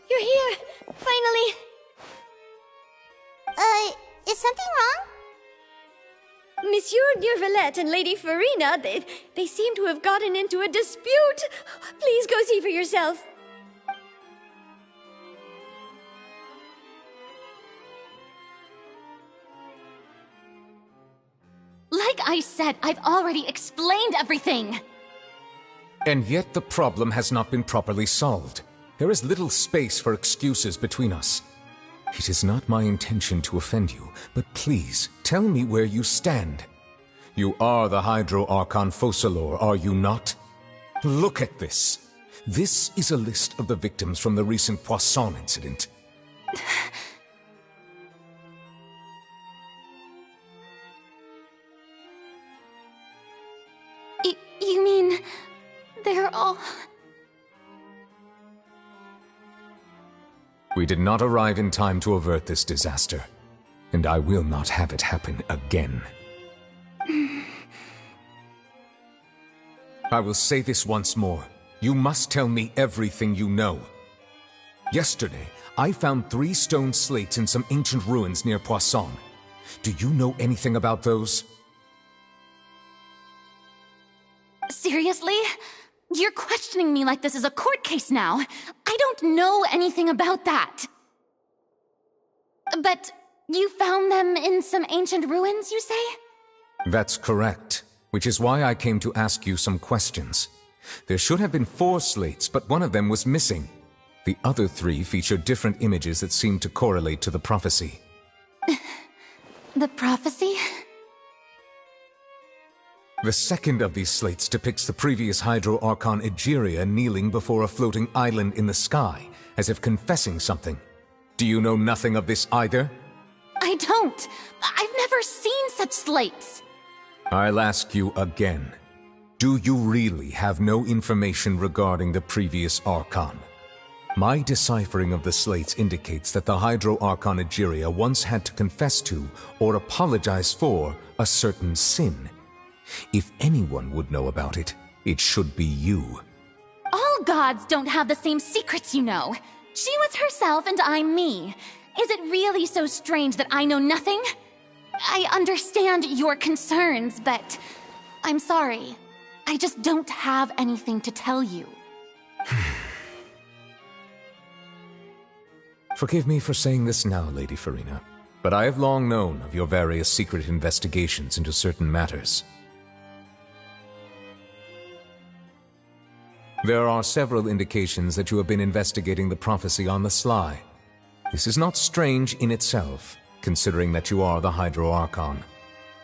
You're here! Finally! Is something wrong? Monsieur Neurvalette and Lady Furina, they seem to have gotten into a dispute. Please go see for yourself. Like I said, I've already explained everything. And yet the problem has not been properly solved. There is little space for excuses between us. It is not my intention to offend you, but please, tell me where you stand. You are the Hydro Archon Focalor, are you not? Look at this. This is a list of the victims from the recent Poisson incident. You mean... they're all... We did not arrive in time to avert this disaster, and I will not have it happen again. I will say this once more. You must tell me everything you know. Yesterday, I found 3 stone slates in some ancient ruins near Poisson. Do you know anything about those? Seriously? You're questioning me like this is a court case now. I don't know anything about that. But you found them in some ancient ruins, you say? That's correct, which is why I came to ask you some questions. There should have been 4 slates, but one of them was missing. The other 3 feature different images that seem to correlate to the prophecy. The prophecy? The second of these slates depicts the previous Hydro Archon Egeria kneeling before a floating island in the sky, as if confessing something. Do you know nothing of this either? I don't. I've never seen such slates. I'll ask you again. Do you really have no information regarding the previous Archon? My deciphering of the slates indicates that the Hydro Archon Egeria once had to confess to, or apologize for, a certain sin. If anyone would know about it, it should be you. All gods don't have the same secrets, you know. She was herself and I'm me. Is it really so strange that I know nothing? I understand your concerns, but I'm sorry. I just don't have anything to tell you. Forgive me for saying this now, Lady Furina, but I have long known of your various secret investigations into certain matters. There are several indications that you have been investigating the prophecy on the sly. This is not strange in itself, considering that you are the Hydro Archon.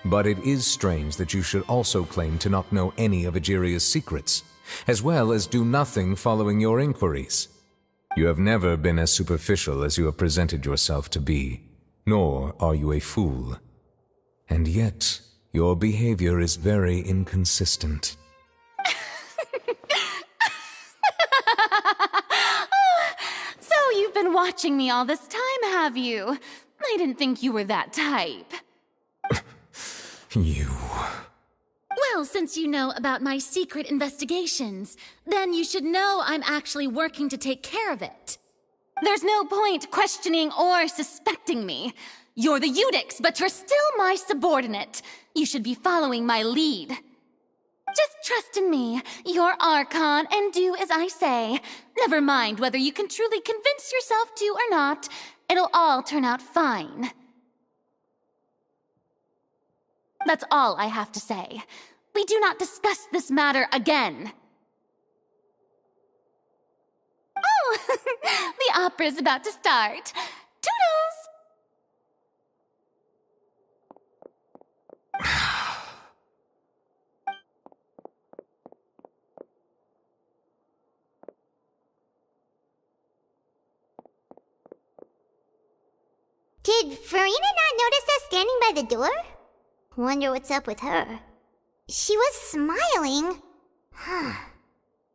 But it is strange that you should also claim to not know any of Egeria's secrets, as well as do nothing following your inquiries. You have never been as superficial as you have presented yourself to be, nor are you a fool. And yet, your behavior is very inconsistent. So you've been watching me all this time, have you? I didn't think you were that type. You... Well, since you know about my secret investigations, then you should know I'm actually working to take care of it. There's no point questioning or suspecting me. You're the Eudix, but you're still my subordinate. You should be following my lead. Just trust in me, your Archon, and do as I say. Never mind whether you can truly convince yourself to or not. It'll all turn out fine. That's all I have to say. We do not discuss this matter again. Oh, the opera's about to start. Toodles! Did Furina not notice us standing by the door? Wonder what's up with her. She was smiling.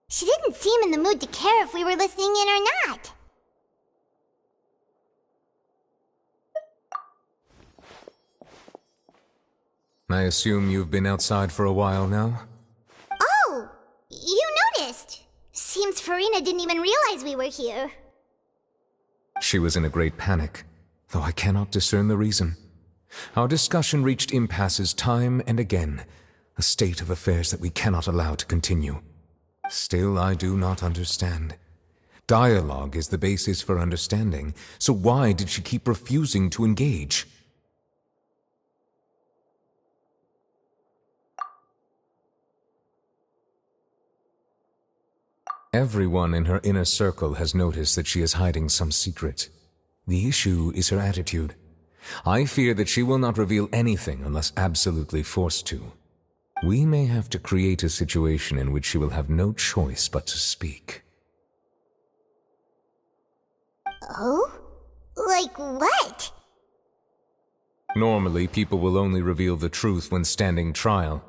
She didn't seem in the mood to care if we were listening in or not. I assume you've been outside for a while now? Oh! You noticed! Seems Furina didn't even realize we were here. She was in a great panic, though I cannot discern the reason. Our discussion reached impasses time and again, a state of affairs that we cannot allow to continue. Still, I do not understand. Dialogue is the basis for understanding, so why did she keep refusing to engage? Everyone in her inner circle has noticed that she is hiding some secret. The issue is her attitude. I fear that she will not reveal anything unless absolutely forced to. We may have to create a situation in which she will have no choice but to speak. Oh? Like what? Normally, people will only reveal the truth when standing trial.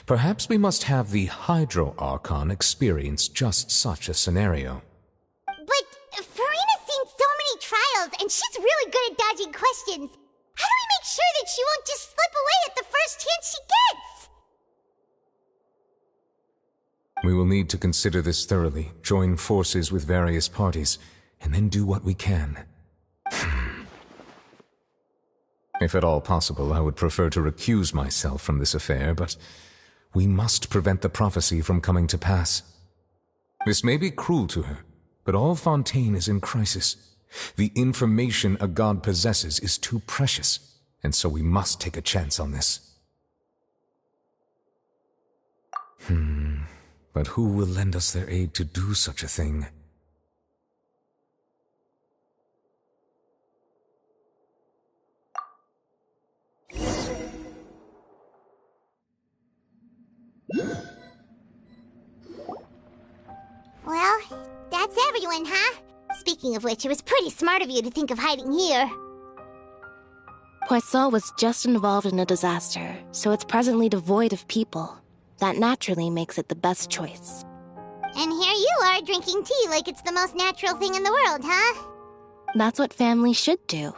Perhaps we must have the Hydro Archon experience just such a scenario. But Furina's seen so many trials, and she's really good at dodging questions. How do we make sure that she won't just slip away at the first chance she gets? We will need to consider this thoroughly, join forces with various parties, and then do what we can. If at all possible, I would prefer to recuse myself from this affair, but we must prevent the prophecy from coming to pass. This may be cruel to her, but all Fontain is in crisis. The information a god possesses is too precious, and so we must take a chance on this. But who will lend us their aid to do such a thing? Well, that's everyone, huh? Speaking of which, it was pretty smart of you to think of hiding here. Poisson was just involved in a disaster, so it's presently devoid of people. That naturally makes it the best choice. And here you are drinking tea like it's the most natural thing in the world, huh? That's what families should do.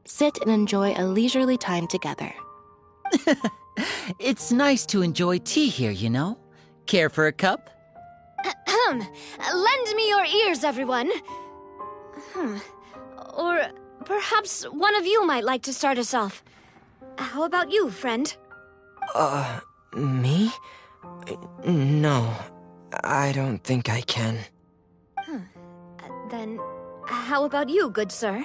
Sit and enjoy a leisurely time together. It's nice to enjoy tea here, you know? Care for a cup? Lend me your ears, everyone. Or perhaps one of you might like to start us off. How about you, friend? Me? No, I don't think I can. Then, how about you, good sir?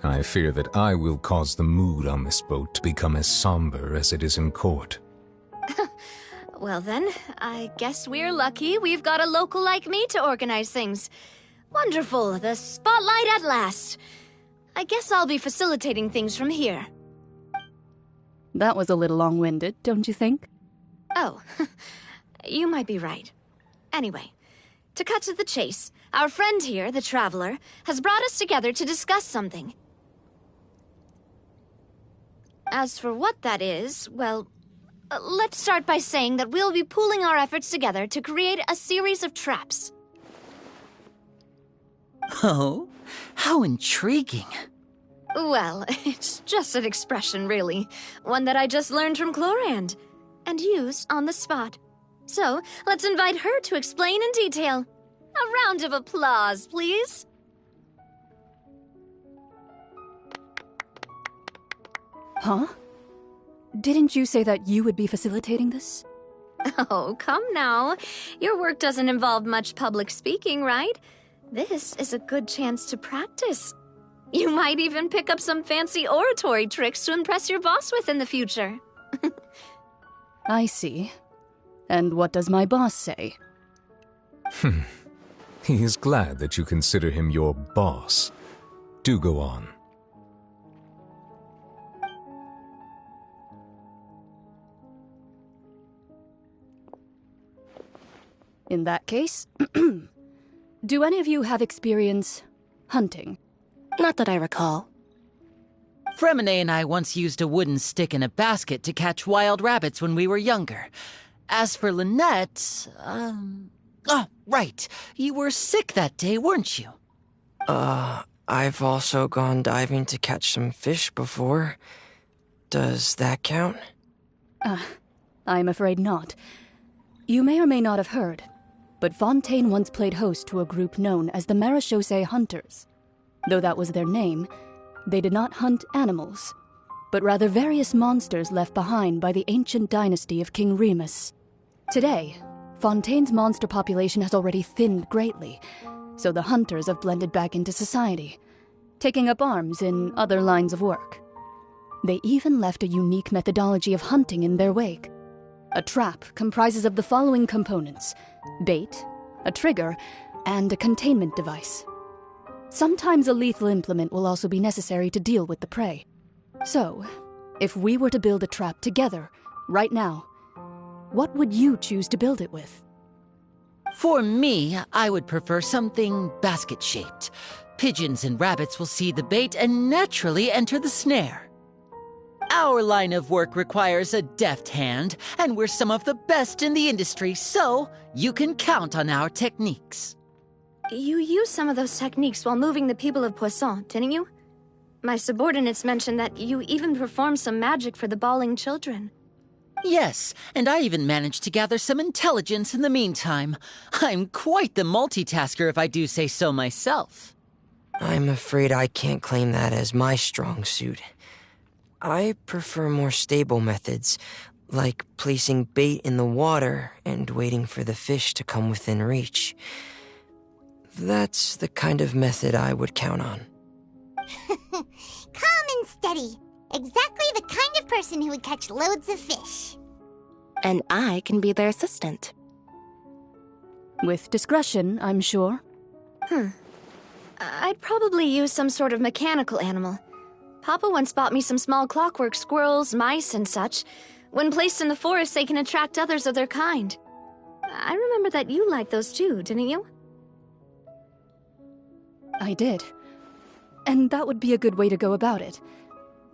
I fear that I will cause the mood on this boat to become as somber as it is in court. Well then, I guess we're lucky we've got a local like me to organize things. Wonderful, the spotlight at last. I guess I'll be facilitating things from here. That was a little long-winded, don't you think? Oh, you might be right. Anyway, to cut to the chase, our friend here, the Traveler, has brought us together to discuss something. As for what that is, well, let's start by saying that we'll be pooling our efforts together to create a series of traps. Oh, how intriguing. Well, it's just an expression, really. One that I just learned from Chlorand, and used on the spot. So, let's invite her to explain in detail. A round of applause, please. Huh? Didn't you say that you would be facilitating this? Oh, come now. Your work doesn't involve much public speaking, right? This is a good chance to practice. You might even pick up some fancy oratory tricks to impress your boss with in the future. I see. And what does my boss say? He is glad that you consider him your boss. Do go on. In that case, do any of you have experience hunting? Not that I recall. Fremine and I once used a wooden stick in a basket to catch wild rabbits when we were younger. As for Lynette, oh, right. You were sick that day, weren't you? I've also gone diving to catch some fish before. Does that count? I'm afraid not. You may or may not have heard, but Fontain once played host to a group known as the Marechaussee Hunters. Though that was their name, they did not hunt animals, but rather various monsters left behind by the ancient dynasty of King Remus. Today, Fontaine's monster population has already thinned greatly, so the hunters have blended back into society, taking up arms in other lines of work. They even left a unique methodology of hunting in their wake. A trap comprises of the following components: bait, a trigger, and a containment device. Sometimes a lethal implement will also be necessary to deal with the prey. So, if we were to build a trap together, right now, what would you choose to build it with? For me, I would prefer something basket-shaped. Pigeons and rabbits will see the bait and naturally enter the snare. Our line of work requires a deft hand, and we're some of the best in the industry, so you can count on our techniques. You used some of those techniques while moving the people of Poisson, didn't you? My subordinates mentioned that you even performed some magic for the bawling children. Yes, and I even managed to gather some intelligence in the meantime. I'm quite the multitasker if I do say so myself. I'm afraid I can't claim that as my strong suit. I prefer more stable methods, like placing bait in the water and waiting for the fish to come within reach. That's the kind of method I would count on. Calm and steady. Exactly the kind of person who would catch loads of fish. And I can be their assistant. With discretion, I'm sure. I'd probably use some sort of mechanical animal. Papa once bought me some small clockwork squirrels, mice, and such. When placed in the forest, they can attract others of their kind. I remember that you liked those too, didn't you? I did. And that would be a good way to go about it.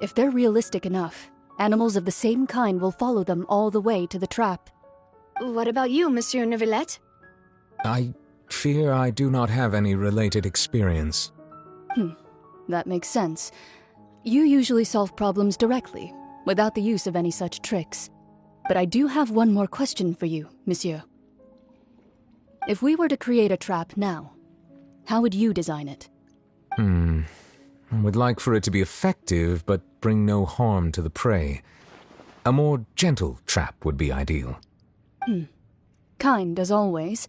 If they're realistic enough, animals of the same kind will follow them all the way to the trap. What about you, Monsieur Neuvillette? I fear I do not have any related experience. That makes sense. You usually solve problems directly, without the use of any such tricks. But I do have one more question for you, monsieur. If we were to create a trap now, how would you design it? I would like for it to be effective, but bring no harm to the prey. A more gentle trap would be ideal. Kind, as always.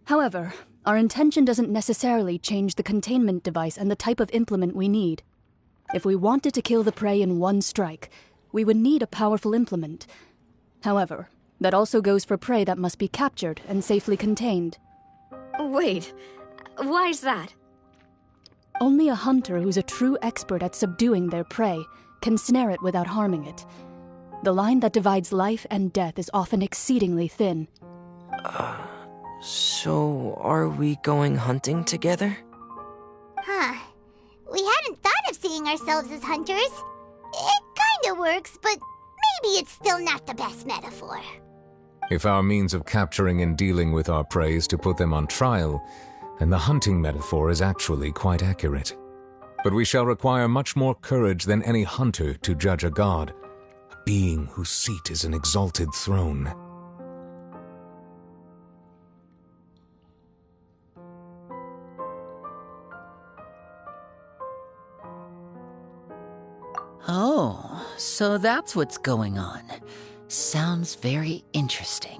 However, our intention doesn't necessarily change the containment device and the type of implement we need. If we wanted to kill the prey in one strike, we would need a powerful implement. However, that also goes for prey that must be captured and safely contained. Wait, why's that? Only a hunter who's a true expert at subduing their prey can snare it without harming it. The line that divides life and death is often exceedingly thin. So are we going hunting together? We hadn't thought of seeing ourselves as hunters. It kinda works, but maybe it's still not the best metaphor. If our means of capturing and dealing with our prey is to put them on trial, then the hunting metaphor is actually quite accurate. But we shall require much more courage than any hunter to judge a god, a being whose seat is an exalted throne. Oh, so that's what's going on. Sounds very interesting.